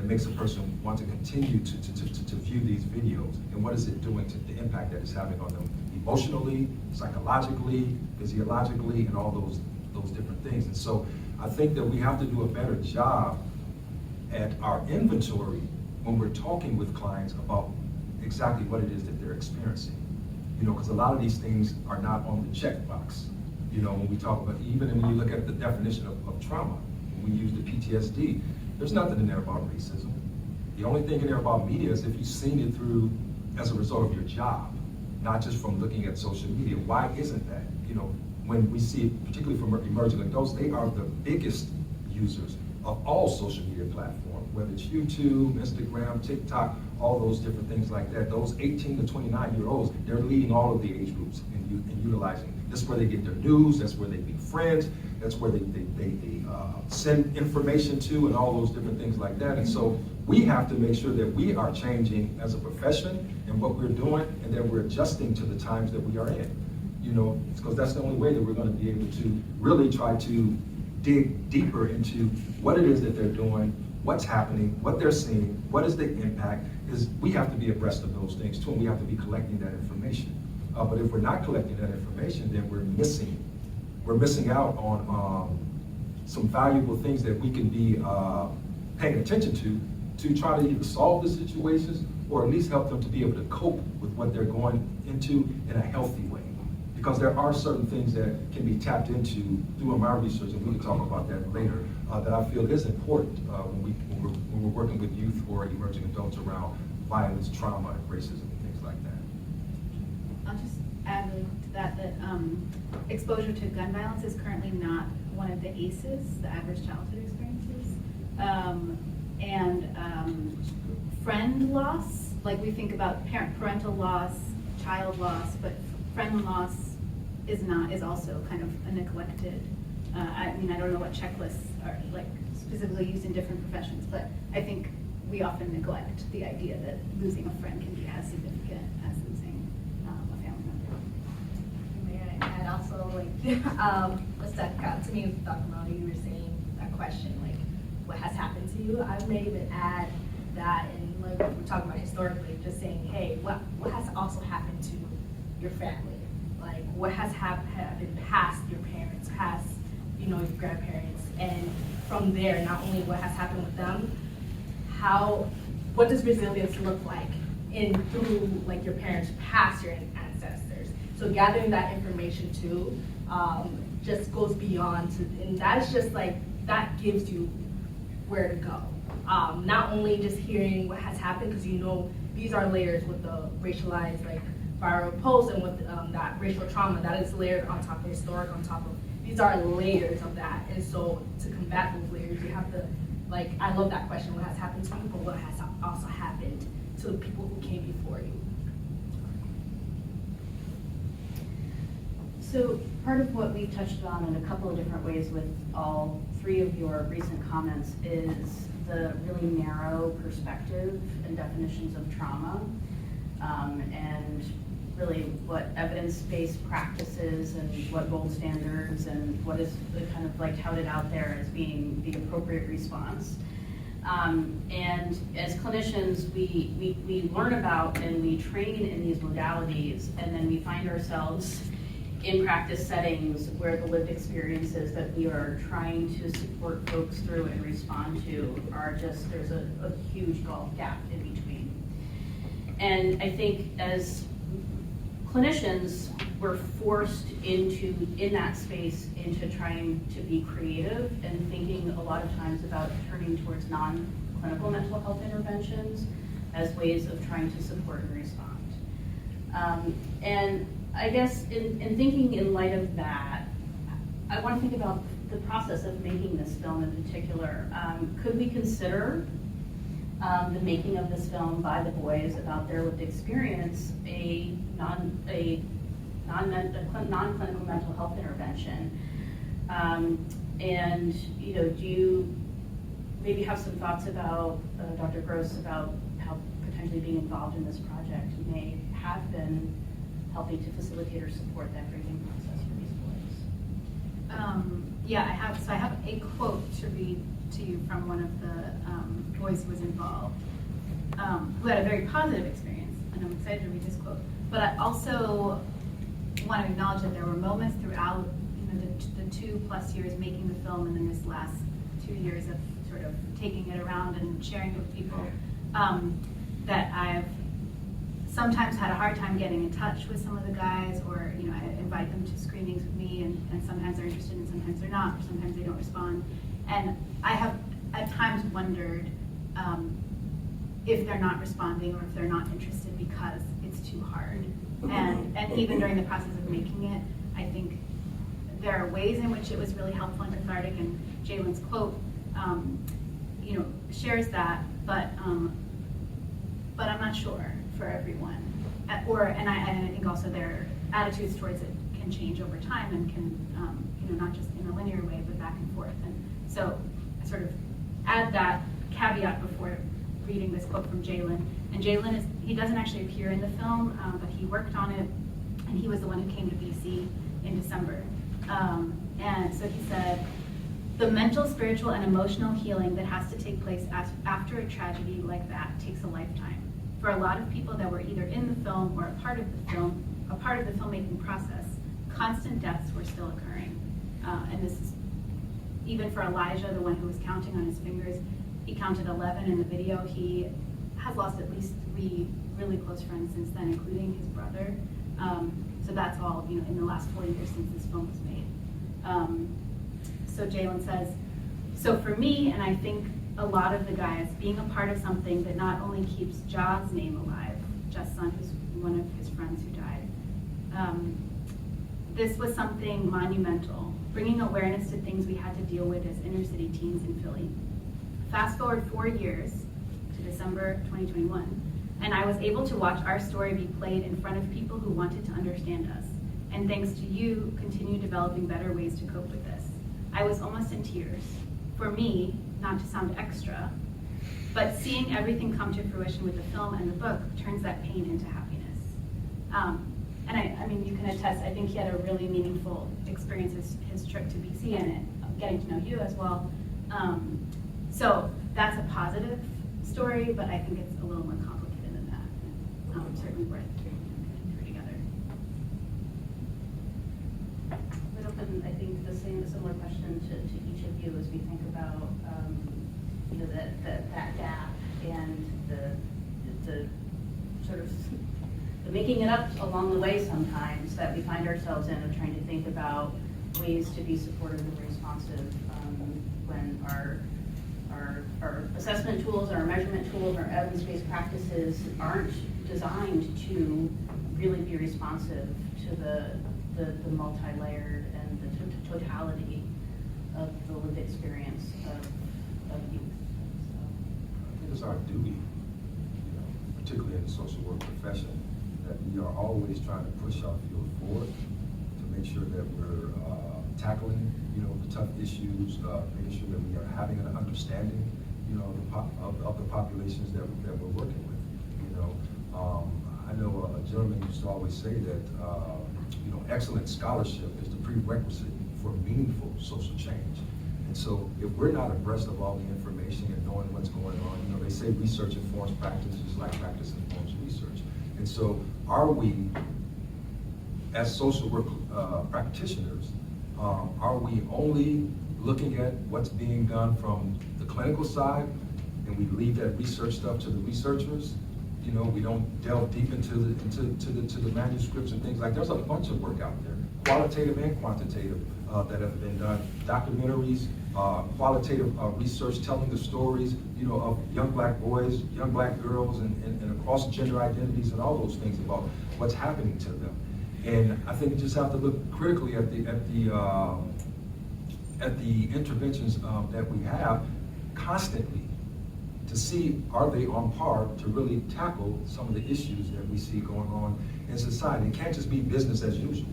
makes a person want to continue to view these videos? And what is it doing to the impact that it's having on them emotionally, psychologically, physiologically, and all those different things? And so I think that we have to do a better job at our inventory when we're talking with clients about exactly what it is that they're experiencing. Because a lot of these things are not on the checkbox. When we talk about, even when you look at the definition of trauma, when we use the PTSD, there's nothing in there about racism. The only thing in there about media is if you've seen it through as a result of your job, not just from looking at social media. Why isn't that? When we see it, particularly from emerging adults, they are the biggest users of all social media platforms, whether it's YouTube, Instagram, TikTok, all those different things like that. Those 18 to 29-year-olds, they're leading all of the age groups in utilizing. That's where they get their news, that's where they meet friends, that's where they send information to, and all those different things like that. And so we have to make sure that we are changing as a profession and what we're doing, and that we're adjusting to the times that we are in. Because that's the only way that we're going to be able to really try to dig deeper into what it is that they're doing, what's happening, what they're seeing, what is the impact. Is we have to be abreast of those things too, and we have to be collecting that information. But if we're not collecting that information, then we're missing out on some valuable things that we can be paying attention to try to either solve the situations or at least help them to be able to cope with what they're going into in a healthy way. Because there are certain things that can be tapped into through my research, and we can talk about that later, that I feel is important when we're working with youth or emerging adults around violence, trauma, and racism, and things like that. I'll just add to that exposure to gun violence is currently not one of the ACEs, the Adverse Childhood Experiences. Friend loss, like we think about parental loss, child loss, but friend loss is also kind of a neglected. I don't know what checklists are like specifically used in different professions, but I think we often neglect the idea that losing a friend can be as significant as losing a family member. May I add also, like, what stuck out to me with Dr. Motley, you were saying that question, like, what has happened to you? I may even add that, and like we're talking about historically, just saying, hey, what has also happened to your family? Like, what has happened past your parents, past, your grandparents, and from there, not only what has happened with them, what does resilience look like through like your parents past your ancestors? So gathering that information too just goes beyond and that's just like, that gives you where to go. Not only just hearing what has happened, because these are layers with the racialized like viral posts and with that racial trauma that is layered on top of historic, on top of, these are layers of that. And so to combat those layers, you have to, like, I love that question, what has happened to you, but what has also happened to the people who came before you? So part of what we've touched on in a couple of different ways with all three of your recent comments is the really narrow perspective and definitions of trauma, and really what evidence-based practices and what gold standards and what is kind of like touted out there as being the appropriate response. And as clinicians, we learn about and we train in these modalities, and then we find ourselves in practice settings where the lived experiences that we are trying to support folks through and respond to are just, there's a huge gulf gap in between. And I think as clinicians, we're forced in that space into trying to be creative and thinking a lot of times about turning towards non-clinical mental health interventions as ways of trying to support and respond. And I guess in thinking in light of that, I want to think about the process of making this film in particular. Could we consider the making of this film by the boys about their lived experience a non-clinical mental health intervention? And do you maybe have some thoughts about, Dr. Gross, about how potentially being involved in this project may have been helping to facilitate or support that grieving process for these boys? Yeah, I have a quote to read to you from one of the boys who was involved, who had a very positive experience, and I'm excited to read this quote. But I also want to acknowledge that there were moments throughout the 2+ years making the film, and then this last 2 years of sort of taking it around and sharing it with people, that I've sometimes had a hard time getting in touch with some of the guys, or I invite them to screenings with me, and sometimes they're interested and sometimes they're not, or sometimes they don't respond. And I have at times wondered if they're not responding or if they're not interested because it's too hard. And even during the process of making it, I think there are ways in which it was really helpful and cathartic, and Jalen's quote shares that, but I'm not sure for everyone. And I think also their attitudes towards it can change over time and can, not just in a linear way, but back and forth. And so I sort of add that caveat before reading this quote from Jalen. And Jalen he doesn't actually appear in the film, but he worked on it, and he was the one who came to BC in December. And so he said, "The mental, spiritual, and emotional healing that has to take place after a tragedy like that takes a lifetime. For a lot of people that were either in the film or a part of the filmmaking process, constant deaths were still occurring." And this is even for Elijah, the one who was counting on his fingers. He counted 11 in the video. He has lost at least 3 really close friends since then, including his brother. So that's all, in the last 4 years since this film was made. So Jalen says, "So for me, and I think a lot of the guys being a part of something that not only keeps Ja's name alive, Ja's son, who's one of his friends who died. This was something monumental, bringing awareness to things we had to deal with as inner city teens in Philly. Fast forward 4 years to December 2021, and I was able to watch our story be played in front of people who wanted to understand us. And thanks to you, continue developing better ways to cope with this. I was almost in tears. For me, not to sound extra, but seeing everything come to fruition with the film and the book turns that pain into happiness. And I mean, you can attest, I think he had a really meaningful experience, his trip to BC and it, getting to know you as well. So that's a positive story, but I think it's a little more complicated than that. Certainly worth getting through together. I'd open, I think, the similar question to each of you as we think about you know, that gap and the sort of the making it up along the way sometimes that we find ourselves in, of trying to think about ways to be supportive and responsive when our assessment tools, our measurement tools, our evidence-based practices aren't designed to really be responsive to the multi-layered and the totality of the lived experience of youth. So. I think it's our duty, you know, particularly in the social work profession, that we are always trying to push our field forward to make sure that we're tackling, you know, the tough issues, making sure that we are having an understanding, you know, of the populations that we're working with. You know, I know a gentleman used to always say that, you know, excellent scholarship is the prerequisite for meaningful social change. And so if we're not abreast of all the information and knowing what's going on, you know, they say research informs practice just like practice informs research. And so are we, as social work practitioners, are we only looking at what's being done from the clinical side and we leave that research stuff to the researchers? You know, we don't delve deep into the manuscripts and things like that. There's a bunch of work out there, qualitative and quantitative, that have been done. Documentaries, qualitative research telling the stories, you know, of young black boys, young black girls, and across gender identities and all those things about what's happening to them. And I think you just have to look critically at the interventions that we have constantly to see, are they on par to really tackle some of the issues that we see going on in society. It can't just be business as usual.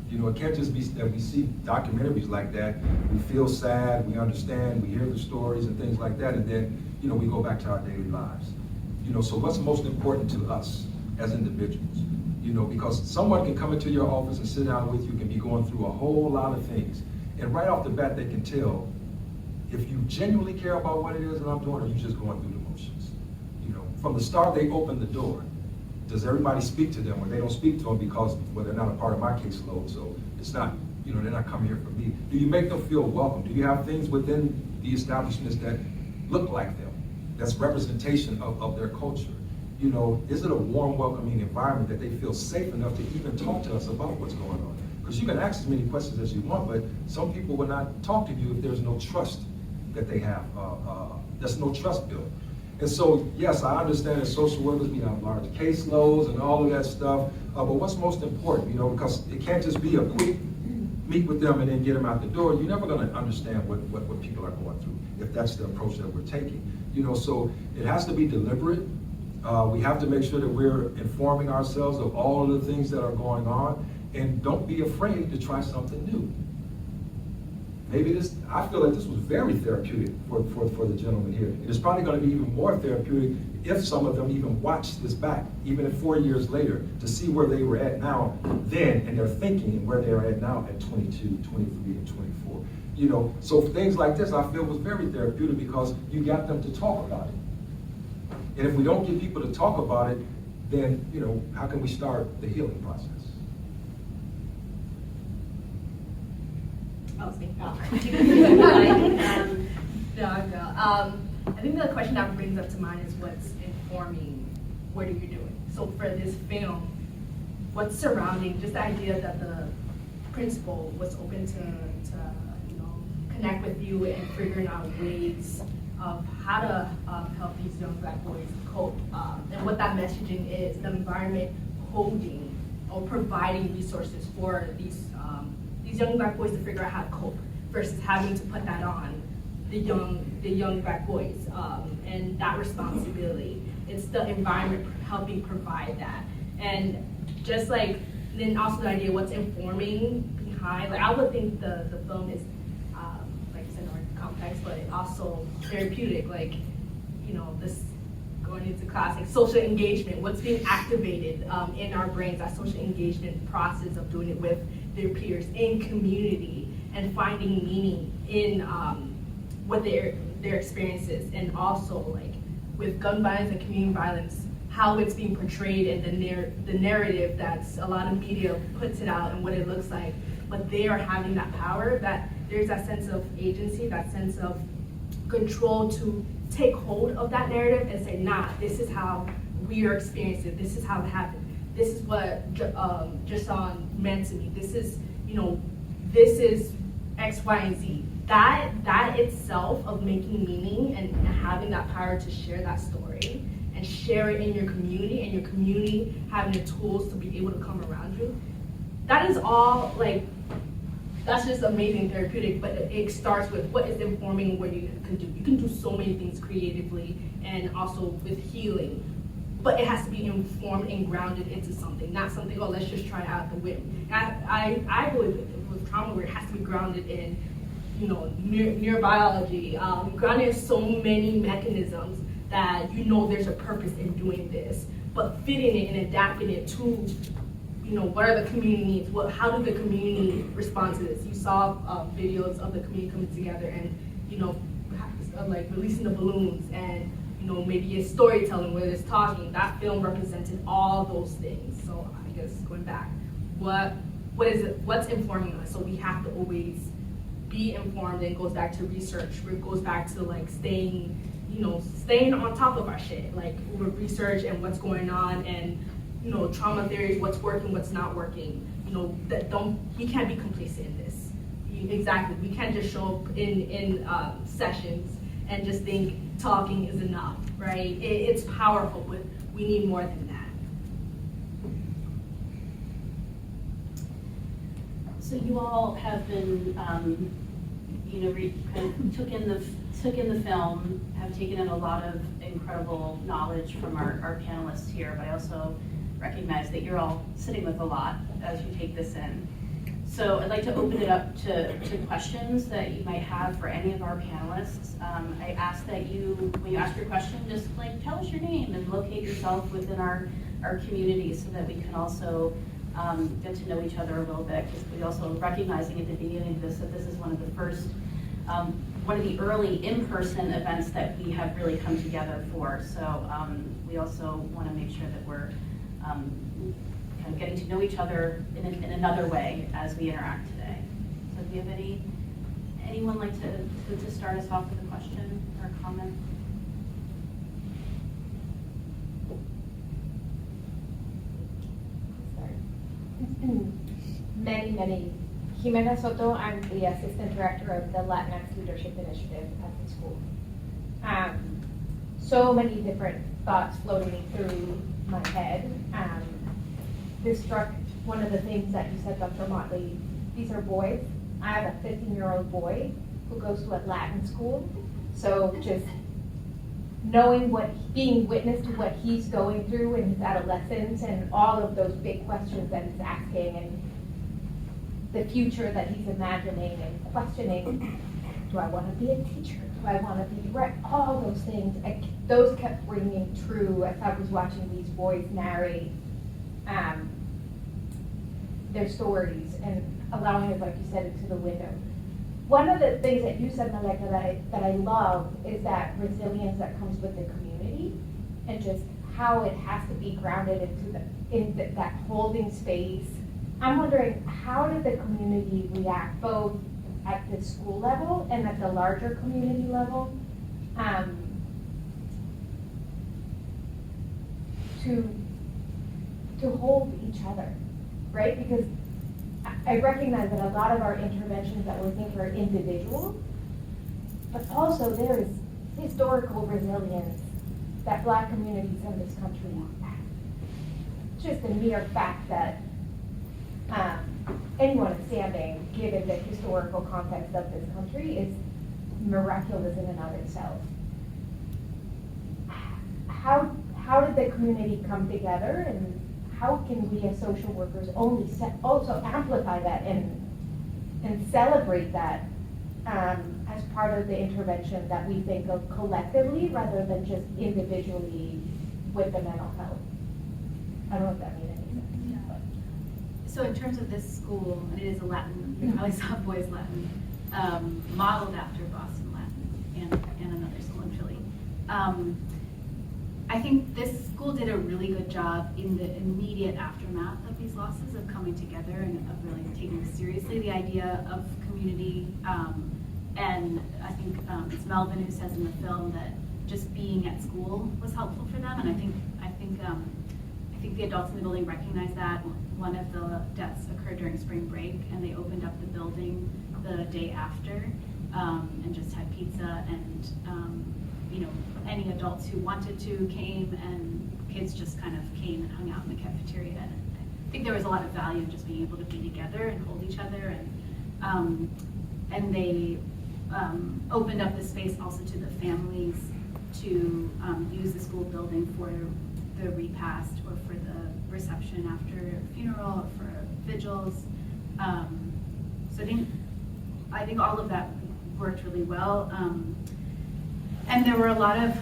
You know, it can't just be that we see documentaries like that, we feel sad, we understand, we hear the stories and things like that, and then, you know, we go back to our daily lives. You know, so what's most important to us as individuals? You know, because someone can come into your office and sit down with you, can be going through a whole lot of things, and right off the bat they can tell if you genuinely care about what it is that I'm doing, or you just going through the motions. You know, from the start they open the door. Does everybody speak to them, or they don't speak to them because, well, they're not a part of my caseload, so it's not, you know, they're not coming here for me. Do you make them feel welcome? Do you have things within the establishments that look like them, that's representation of their culture? You know, is it a warm, welcoming environment that they feel safe enough to even talk to us about what's going on? Because you can ask as many questions as you want, but some people will not talk to you if there's no trust that they have. There's no trust built. And so, yes, I understand that social workers, we have large caseloads and all of that stuff, but what's most important, you know, because it can't just be a quick meet with them and then get them out the door. You're never going to understand what people are going through if that's the approach that we're taking. You know, so it has to be deliberate. We have to make sure that we're informing ourselves of all of the things that are going on, and don't be afraid to try something new. Maybe this, I feel like this was very therapeutic for the gentleman here. And it's probably going to be even more therapeutic if some of them even watch this back, even at 4 years later, to see where they were at now then, and their thinking, and where they are at now at 22, 23, and 24. You know, so things like this I feel was very therapeutic because you got them to talk about it. And if we don't get people to talk about it, then, you know, how can we start the healing process? I'll speak. I think the question that brings up to mind is what's informing what are you doing? So for this film, what's surrounding just the idea that the principal was open to you know, connect with you and figuring out ways of how to help these young Black boys cope, and what that messaging is, the environment holding or providing resources for these young Black boys to figure out how to cope versus having to put that on the young Black boys, and that responsibility. It's the environment helping provide that. And just like, then also the idea what's informing behind, like I would think the film is, like I said, more complex, but also therapeutic, like, you know, this going into class, like social engagement, what's being activated in our brains, that social engagement process of doing it with their peers in community and finding meaning in what their experiences, and also like with gun violence and community violence, how it's being portrayed and the narrative that's a lot of media puts it out and what it looks like, but they are having that power, that there's that sense of agency, that sense of control to take hold of that narrative and say, nah, this is how we are experiencing it, this is how it happened, this is what Jason meant to me, this is, you know, this is X, Y, and Z. That itself of making meaning and having that power to share that story and share it in your community, and your community having the tools to be able to come around you, that is all, like, that's just amazing therapeutic, but it starts with what is informing what you can do. You can do so many things creatively and also with healing, but it has to be informed and grounded into something, not something, oh, let's just try it out the whim. I believe with trauma where it has to be grounded in, you know, neurobiology, grounded in so many mechanisms that you know there's a purpose in doing this, but fitting it and adapting it to, you know, what are the community needs? How do the community respond to this? You saw videos of the community coming together and, you know, like releasing the balloons and, you know, maybe it's storytelling, whether it's talking. That film represented all those things. So I guess going back, what is it? What's informing us? So we have to always be informed, and it goes back to research, where it goes back to like staying on top of our shit, like with research and what's going on, and, you know, trauma theories, what's working, what's not working. You know, we can't be complacent in this. Exactly, we can't just show up in sessions and just think talking is enough, right? It's powerful, but we need more than that. So you all have been, you know, kind of took in the film, have taken in a lot of incredible knowledge from our panelists here, but I also recognize that you're all sitting with a lot as you take this in. So I'd like to open it up to questions that you might have for any of our panelists. I ask that you, when you ask your question, just like tell us your name and locate yourself within our community, so that we can also get to know each other a little bit, because we also recognizing at the beginning of this that this is one of the first, one of the early in-person events that we have really come together for. So we also want to make sure that we're kind of getting to know each other in another way as we interact today. So do you have anyone like to start us off with a question or a comment? Many. Jimena Soto, I'm the Assistant Director of the Latinx Leadership Initiative at the school. So many different thoughts floating through my head. This struck one of the things that you said, Dr. Motley. These are boys. I have a 15-year-old boy who goes to a Latin school. So just knowing being witness to what he's going through in his adolescence and all of those big questions that he's asking and the future that he's imagining and questioning, do I want to be a teacher? Do I want to be, right? All those things, those kept ringing true as I was watching these boys narrate their stories and allowing it, like you said, into the window. One of the things that you said, Malaika, that I love is that resilience that comes with the community, and just how it has to be grounded into that holding space. I'm wondering, how did the community react, both at the school level and at the larger community level, to hold each other, right? Because I recognize that a lot of our interventions that we think are individual, but also there is historical resilience that Black communities in this country have. Just the mere fact that anyone standing, given the historical context of this country, is miraculous in and of itself. How did the community come together, and how can we as social workers also amplify that and celebrate that as part of the intervention that we think of collectively rather than just individually with the mental health? I don't know if that made any sense. But. So in terms of this school, and it is a Latin, you probably saw Boys Latin, modeled after Boston Latin and another school in Philly. I think this school did a really good job in the immediate aftermath of these losses of coming together and of really taking seriously the idea of community. And I think it's Melvin who says in the film that just being at school was helpful for them. And I think the adults in the building recognized that. One of the deaths occurred during spring break, and they opened up the building the day after and just had pizza, and any adults who wanted to came, and kids just kind of came and hung out in the cafeteria. And I think there was a lot of value in just being able to be together and hold each other, and they opened up the space also to the families to use the school building for the repast or for the reception after a funeral or for vigils. So I think all of that worked really well. And there were a lot of,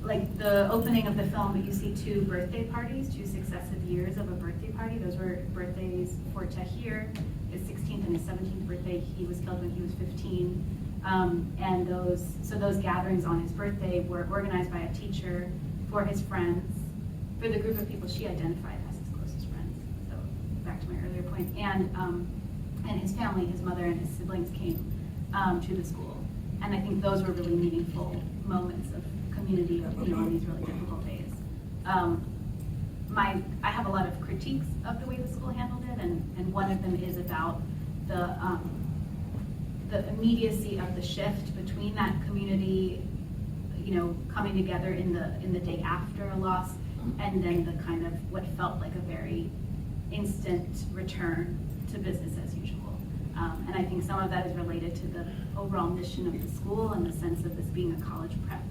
like the opening of the film, you see 2 birthday parties, 2 successive years of a birthday party. Those were birthdays for Tahir, his 16th and his 17th birthday. He was killed when he was 15. And those gatherings on his birthday were organized by a teacher for his friends, for the group of people she identified as his closest friends. So back to my earlier point. And his family, his mother and his siblings came to the school. And I think those were really meaningful moments of community on these really difficult days. I have a lot of critiques of the way the school handled it, and one of them is about the immediacy of the shift between that community, coming together in the day after a loss, and then the kind of what felt like a very instant return to business as usual. And I think some of that is related to the overall mission of the school and the sense of this being a college prep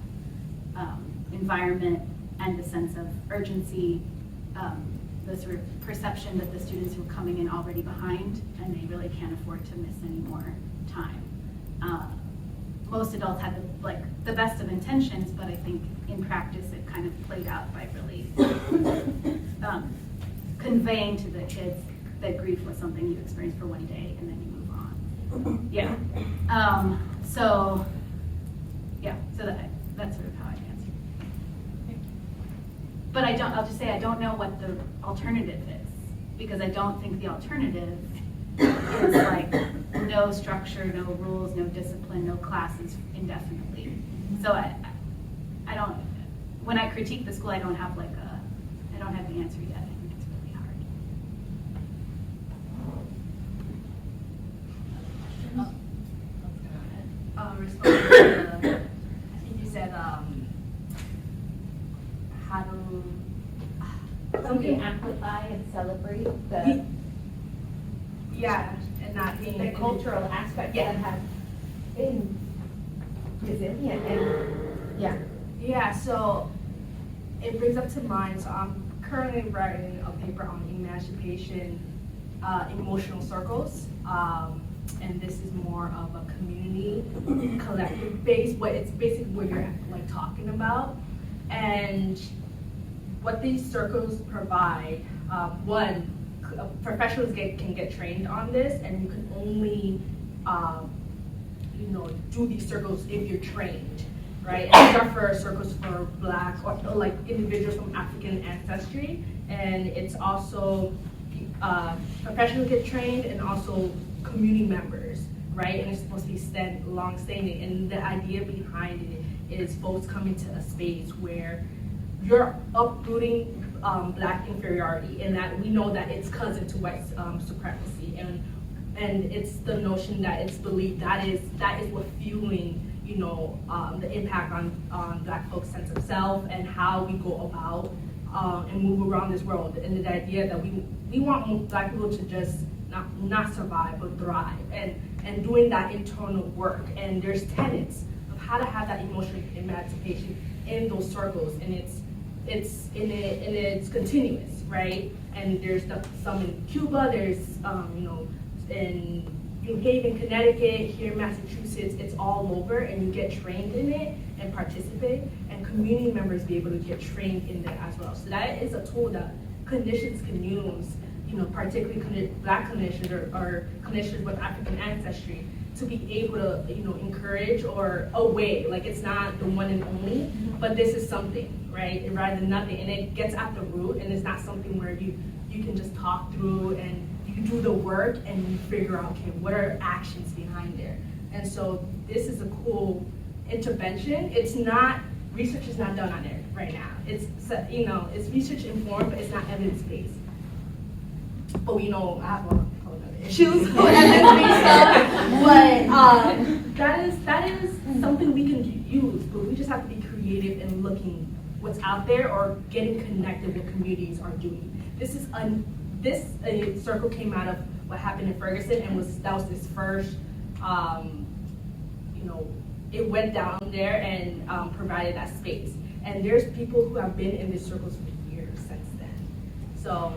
environment, and the sense of urgency, the sort of perception that the students were coming in already behind and they really can't afford to miss any more time. Most adults had the best of intentions, but I think in practice it kind of played out by really conveying to the kids that grief was something you experience for one day and then you move on. Yeah. So that's sort of how I answer. But I'll just say I don't know what the alternative is, because I don't think the alternative is like no structure, no rules, no discipline, no classes indefinitely. So I don't, when I critique the school, I don't have the answer yet. I think it's really hard. Responding to I think you said how to amplify and celebrate the and not being the cultural aspects that have been resilient and so it brings up to mind, so I'm currently writing a paper on emancipation emotional circles, and this is more of a community collective base, but it's basically what you're like talking about. And what these circles provide, one, professionals can get trained on this, and you can only do these circles if you're trained, right? And these are for circles for Black or like individuals from African ancestry, and it's also professionals get trained and also community members, right? And it's supposed to be long-standing, and the idea behind it is folks coming to a space where you're uprooting Black inferiority, and that we know that it's cousin to white supremacy, and And it's the notion that it's believed that is what fueling, you know, the impact on Black folks' sense of self and how we go about and move around this world. And the idea that we want Black people to just not survive but thrive, and doing that internal work. And there's tenets of how to have that emotional emancipation in those circles, and it's continuous, right? And there's some in Cuba, there's you know, in New Haven, Connecticut, here in Massachusetts, it's all over, and you get trained in it and participate, and community members be able to get trained in there as well. So that is a tool that clinicians can use, you know, particularly Black clinicians or clinicians with African ancestry, to be able to, you know, encourage or a way, like it's not the one and only, but this is something, right? Rather than nothing, and it gets at the root, and it's not something where you can just talk through and you do the work and you figure out, okay, what are actions behind there? And so this is a cool intervention. It's not, research is not done on it right now. It's, you know, it's research informed, but it's not evidence-based. But we know I have a whole other issues with evidence-based stuff, but that is something we can use, but we just have to be creative in looking what's out there or getting connected with communities are doing. This circle came out of what happened in Ferguson, and that was this first, you know, it went down there and provided that space. And there's people who have been in these circles for years since then. So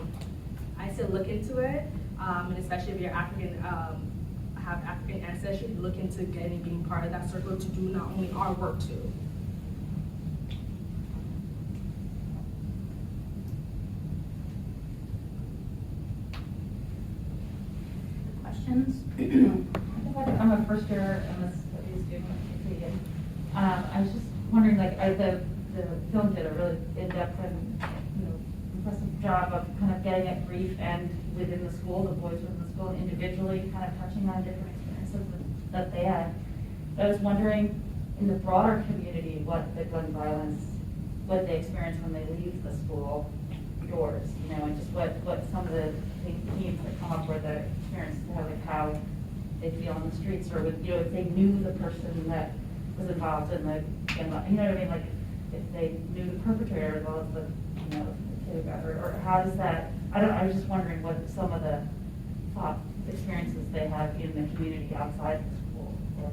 I said look into it, and especially if you're African, have African ancestry, look into being part of that circle to do not only our work too. I'm a first year MS studies student. I was just wondering, like, the film did a really in-depth and, you know, impressive job of kind of getting at grief and within the school, the boys within the school, and individually kind of touching on different experiences that they had. But I was wondering, in the broader community, what the gun violence, what they experience when they leave the school doors, you know, and just what some of the themes that come up where the experience, like how they feel on the streets, or with, you know, if they knew the person that was involved in the, you know what I mean, like if they knew the perpetrator as well as the, you know, the kid, or how does that, I was just wondering what some of the thought experiences they have in the community outside the school, or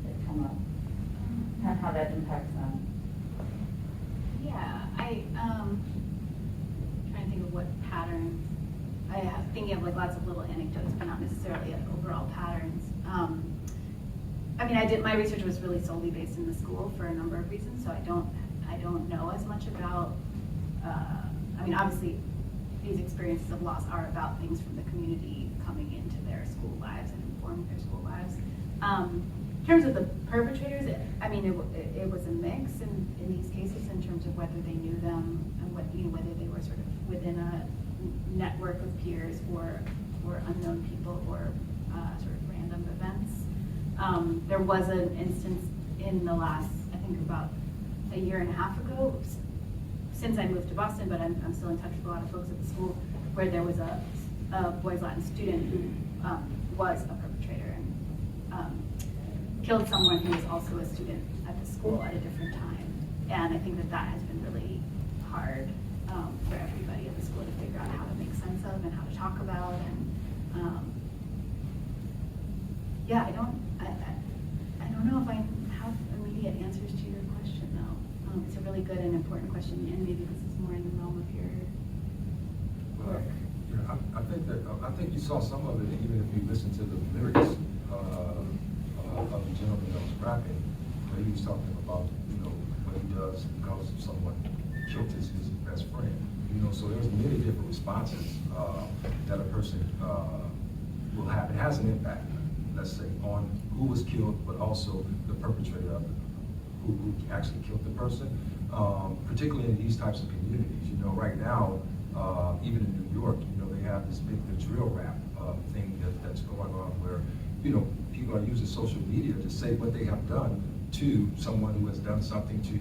that come up, and how that impacts them. Yeah, trying to think of what patterns. I have thinking of like lots of little anecdotes, but not necessarily overall patterns. I mean, my research was really solely based in the school for a number of reasons, so I don't know as much about. I mean, obviously, these experiences of loss are about things from the community coming into their school lives and informing their school lives. In terms of the perpetrators, it was a mix in these cases in terms of whether they knew them and whether they were sort of within a network of peers or unknown people or sort of random events. There was an instance in the last, I think about a year and a half ago, since I moved to Boston, but I'm still in touch with a lot of folks at the school, where there was a boys Latin student who was a perpetrator and killed someone who was also a student at the school at a different time. And I think that has been really hard for everybody at the school to figure out how to make sense of and how to talk about. And yeah, I don't know if I have immediate answers to your question though. It's a really good and important question, and maybe this is more in the realm of your work. Yeah, I think you saw some of it even if you listen to the lyrics of the gentleman that was rapping, where he was talking about, you know, what he does because someone killed his best friend. You know, so there's many different responses that a person will have. It has an impact, let's say, on who was killed, but also the perpetrator of it, who actually killed the person, particularly in these types of communities. You know, right now, even in New York, you know, they have this big drill rap thing that's going on where, you know, people are using social media to say what they have done to someone who has done something to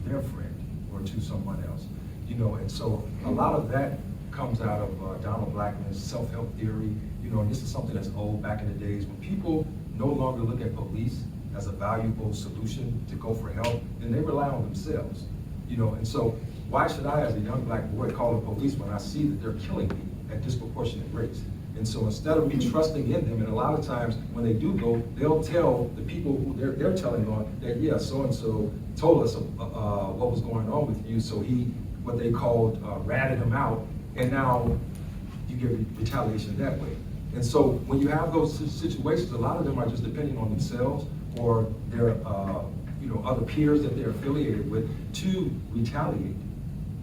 their friend or to someone else. You know, and so a lot of that comes out of Donald Blackman's self-help theory. You You know, and this is something that's old back in the days when people no longer look at police as a valuable solution to go for help, then they rely on themselves. You know, and so why should I, as a young black boy, call the police when I see that they're killing me at disproportionate rates? And so instead of me trusting in them, and a lot of times when they do go, they'll tell the people who they're telling on that, yeah, so-and-so told us what was going on with you, so he, what they called, ratted him out, and now you get retaliation that way. And so when you have those situations, a lot of them are just depending on themselves or their other peers that they're affiliated with to retaliate.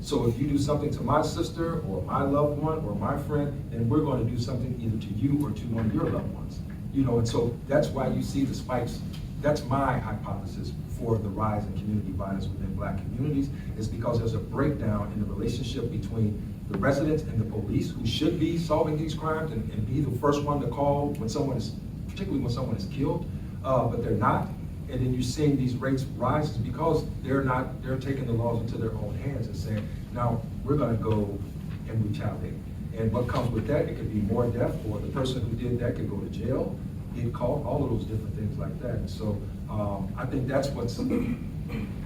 So if you do something to my sister or my loved one or my friend, then we're going to do something either to you or to one of your loved ones. You know, and so that's why you see the spikes. That's my hypothesis for the rise in community violence within black communities, is because there's a breakdown in the relationship between the residents and the police, who should be solving these crimes and be the first one to call when someone is, particularly when someone is killed, but they're not. And then you're seeing these rates rise because they're taking the laws into their own hands and saying, now we're gonna go and retaliate. And what comes with that, it could be more death, or the person who did that could go to jail, get caught, all of those different things like that. And so I think that's what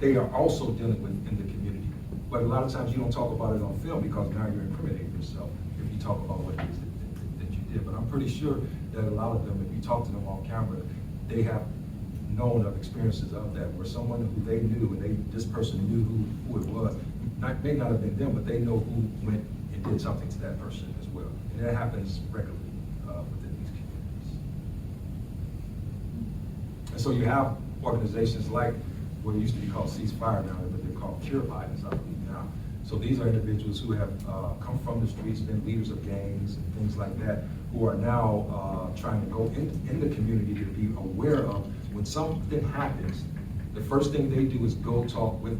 they are also dealing with in the community. But a lot of times you don't talk about it on film because now you're incriminating yourself if you talk about what it is that you did. But I'm pretty sure that a lot of them, if you talk to them on camera, they have known of experiences of that, where someone who they knew, and this person knew who it was, may not have been them, but they know who went and did something to that person as well. And that happens regularly within these communities. And so you have organizations like what used to be called Ceasefire now, but they're called Cure Violence, I believe now. So these are individuals who have come from the streets, been leaders of gangs and things like that, who are now trying to go in the community to be aware of when something happens, the first thing they do is go talk with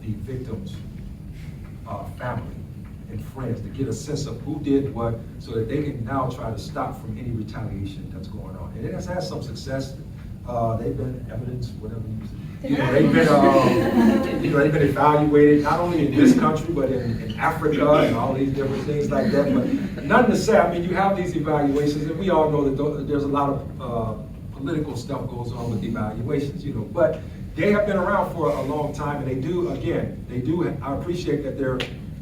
the victim's family and friends to get a sense of who did what, so that they can now try to stop from any retaliation that's going on. And it has had some success. They've been evidence, whatever you say. They've been evaluated not only in this country but in Africa and all these different things like that. But nothing to say. I mean, you have these evaluations, and we all know that there's a lot of political stuff goes on with evaluations, but they have been around for a long time, and they do. I appreciate that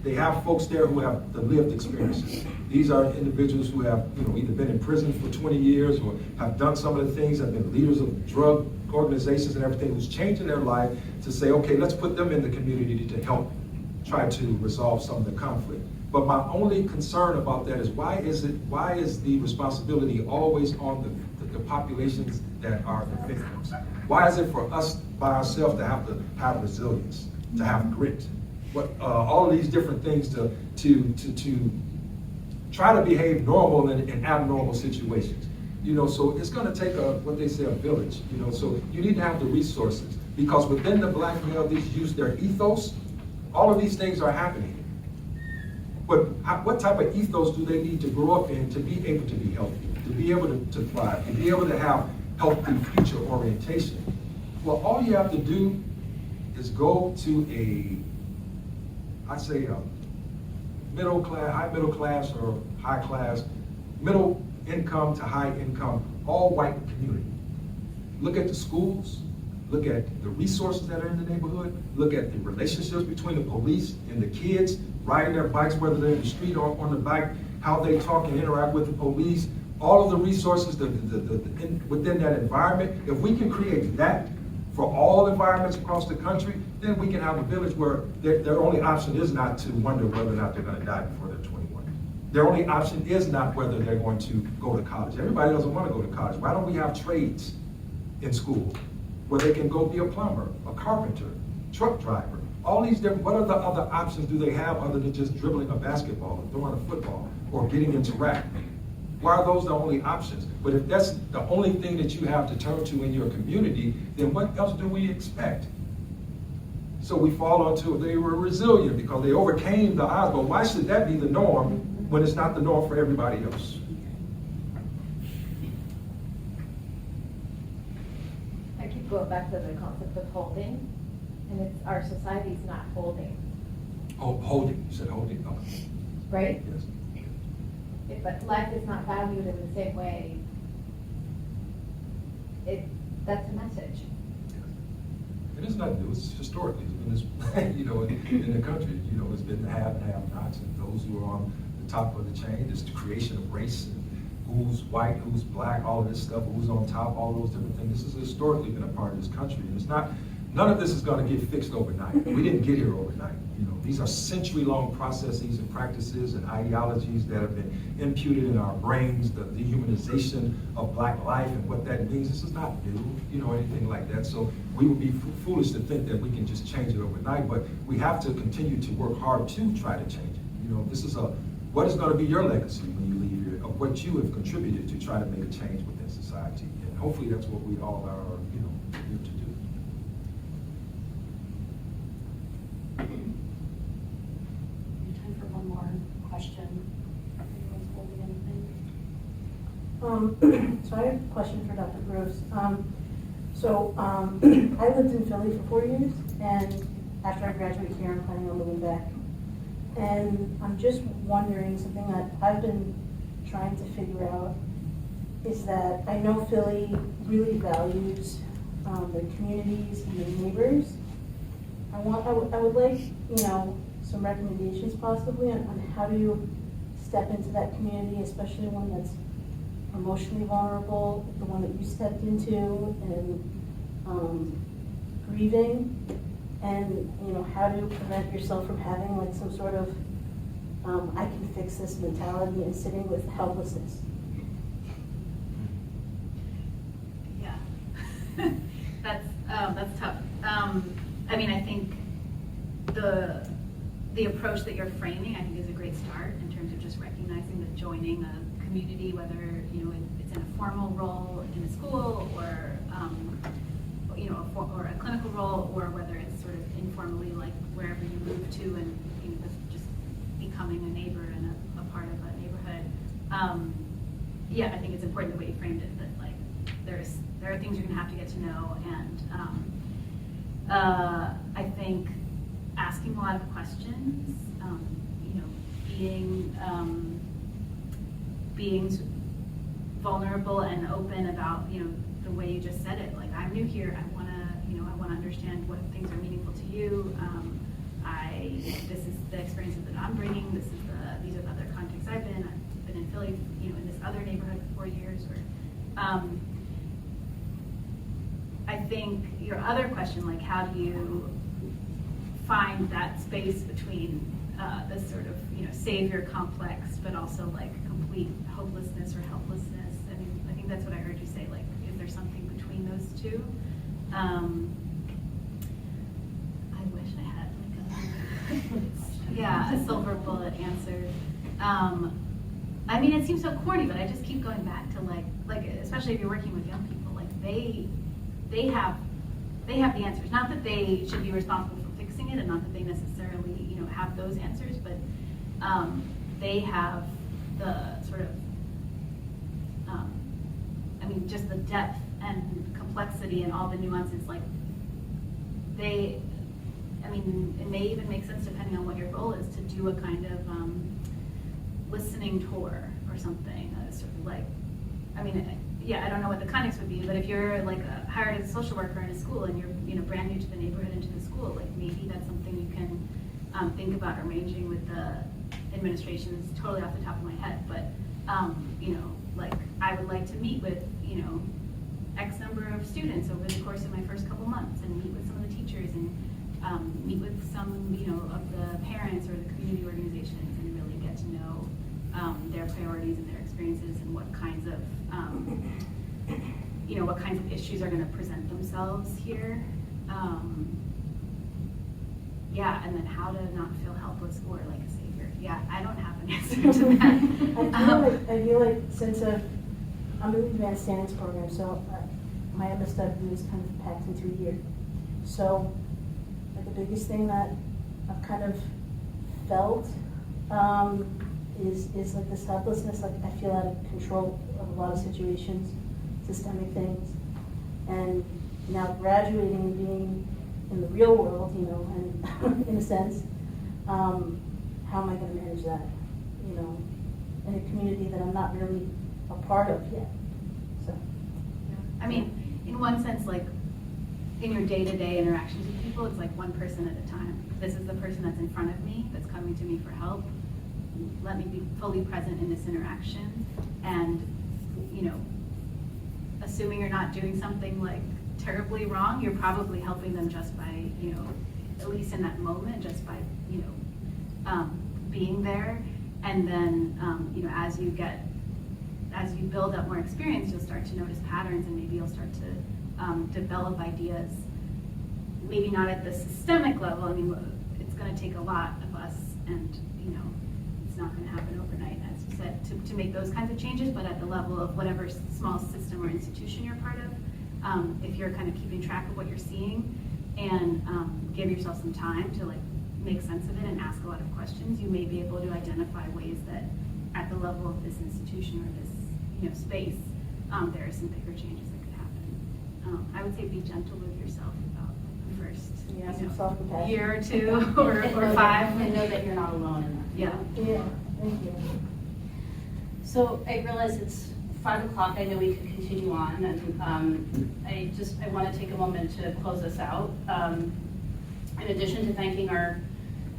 they have folks there who have the lived experiences. These are individuals who have, either been in prison for 20 years or have done some of the things, have been leaders of drug organizations and everything, who's changing their life to say, okay, let's put them in the community to help try to resolve some of the conflict. But my only concern about that is why is the responsibility always on the populations that are the victims? Why is it for us by ourselves to have resilience, to have grit? All of these different things to try to behave normal in abnormal situations. So it's going to take what they say, a village. So you need to have the resources, because within the black male, these youth, their ethos, all of these things are happening. But what type of ethos do they need to grow up in to be able to be healthy, to be able to thrive, to be able to have healthy future orientation? Well, all you have to do is go to I'd say a middle class, high middle class, or high class, middle income to high income, all white community. Look at the schools, look at the resources that are in the neighborhood, look at the relationships between the police and the kids riding their bikes, whether they're in the street or on the bike, how they talk and interact with the police, all of the resources within that environment. If we can create that for all environments across the country, then we can have a village where their only option is not to wonder whether or not they're going to die before they're 21. Their only option is not whether they're going to go to college. Everybody doesn't want to go to college. Why don't we have trades in school where they can go be a plumber, a carpenter, truck driver, all these different, what other options do they have other than just dribbling a basketball or throwing a football or getting into rap? Why are those the only options? But if that's the only thing that you have to turn to in your community, then what else do we expect? So we fall onto, they were resilient because they overcame the odds, but why should that be the norm when it's not the norm for everybody else? I keep going back to the concept of holding, and it's our society's not holding. Oh, holding, you said holding, okay. Right? Yes. if life is not valued in the same way, that's a message. And it's not new, it's historically, it's been this, you know, in the country, you know, it's been the have and have-nots, and those who are on the top of the chain. It's the creation of race, and who's white, who's black, all of this stuff, who's on top, all those different things. This has historically been a part of this country, and it's not, none of this is gonna get fixed overnight. We didn't get here overnight. You know, these are century-long processes and practices and ideologies that have been imputed in our brains, the dehumanization of black life and what that means. This is not new, you know, anything like that. So we would be foolish to think that we can just change it overnight, but we have to continue to work hard to try to change it. You know, this is what is gonna be your legacy when you leave here, of what you have contributed to try to make a change within society. And hopefully that's what we all are, you know, here to do. Time for one more question. Anyone's holding anything? So I have a question for Dr. Gross. I lived in Philly for 4 years, and after I graduate here, I'm planning on moving back. And I'm just wondering, something that I've been trying to figure out is that I know Philly really values their communities and their neighbors. I would like, you know, some recommendations possibly on how to step into that community, especially one that's emotionally vulnerable, the one that you stepped into, and grieving, and you know, how to prevent yourself from having like some sort of I can fix this mentality and sitting with helplessness. Yeah, that's tough. I mean, I think the approach that you're framing, I think, is a great start in terms of just recognizing that joining a community, whether you know it's in a formal role in a school or you know or a clinical role, or whether it's sort of informally, like wherever you move to, and you know, just becoming a neighbor and a part of a neighborhood. Yeah, I think it's important the way you framed it, that like there are things you're gonna have to get to know, and I think asking a lot of questions, you know, being vulnerable and open about, you know, the way you just said it. Like, I'm new here. I want to understand what things are meaningful to you. This is the experiences that I'm bringing. These are the other contexts I've been. I've been in Philly, you know, in this other neighborhood for 4 years. I think your other question, like, how do you find that space between this sort of, you know, savior complex, but also like complete hopelessness or helplessness? I mean, I think that's what I heard you say. Like, is there something between those two? I wish I had like a silver bullet answer. I mean, it seems so corny, but I just keep going back to like especially if you're working with young people, like they have the answers. Not that they should be responsible for fixing it, and not that they necessarily, you know, have those answers, but they have the sort of, I mean, just the depth and complexity and all the nuances. Like I mean, it may even make sense, depending on what your goal is, to do a kind of listening tour or something. Sort of like, I mean, yeah, I don't know what the context would be, but if you're like hired as a social worker in a school and you're, you know, brand new to the neighborhood and to the school, like maybe that's something you can think about arranging with the administration. It's totally off the top of my head, but you know, like I would like to meet with, you know, X number of students over the course of my first couple months, and meet with some of the teachers, and meet with some, you know, of the parents or the community organizations, and really get to know their priorities and their experiences, and what kinds of you know, what kinds of issues are going to present themselves here. Yeah, and then how to not feel helpless or like a savior. Yeah, I don't have an answer to that. I feel like since I'm in the advanced standards program, so my MSW is kind of packed into a year. So like the biggest thing that I've kind of felt is like this helplessness. Like I feel out of control of a lot of situations, systemic things, and now graduating and being in the real world, you know, and in a sense, how am I going to manage that? You know, in a community that I'm not really a part of yet. So, I mean, in one sense, like, in your day-to-day interactions with people, it's like one person at a time. This is the person that's in front of me, that's coming to me for help. Let me be fully present in this interaction. And, you know, assuming you're not doing something like terribly wrong, you're probably helping them just by, you know, at least in that moment, just by, you know, being there. And then, you know, as you build up more experience, you'll start to notice patterns, and maybe you'll start to develop ideas, maybe not at the systemic level. I mean, it's going to take a lot of us, and, you know, it's not going to happen overnight, as you said, to make those kinds of changes, but at the level of whatever small system or institution you're part of, if you're kind of keeping track of what you're seeing and give yourself some time to like make sense of it and ask a lot of questions, you may be able to identify ways that at the level of this institution or this, you know, space, there are some bigger changes that could happen. I would say be gentle with yourself about the first year or two or 5. And know that you're not alone in that. yeah, thank you. So I realize it's 5 o'clock. I know we could continue on, and I want to take a moment to close this out. In addition to thanking our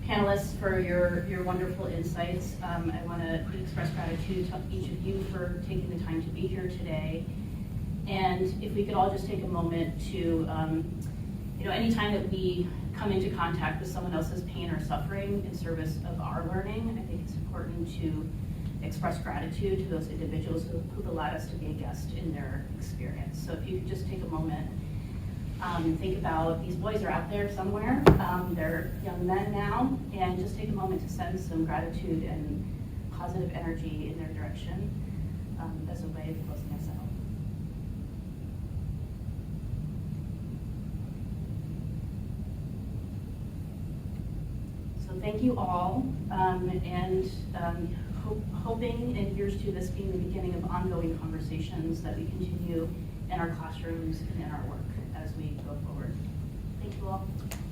panelists for your wonderful insights, I want to express gratitude to each of you for taking the time to be here today. And if we could all just take a moment to, you know, anytime that we come into contact with someone else's pain or suffering in service of our learning, I think it's important to express gratitude to those individuals who've allowed us to be a guest in their experience. So if you could just take a moment and think about, these boys are out there somewhere, they're young men now, and just take a moment to send some gratitude and positive energy in their direction as a way of closing us out. So thank you all, and hoping, and here's to this being the beginning of ongoing conversations that we continue in our classrooms and in our work as we go forward. Thank you all.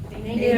Thank you.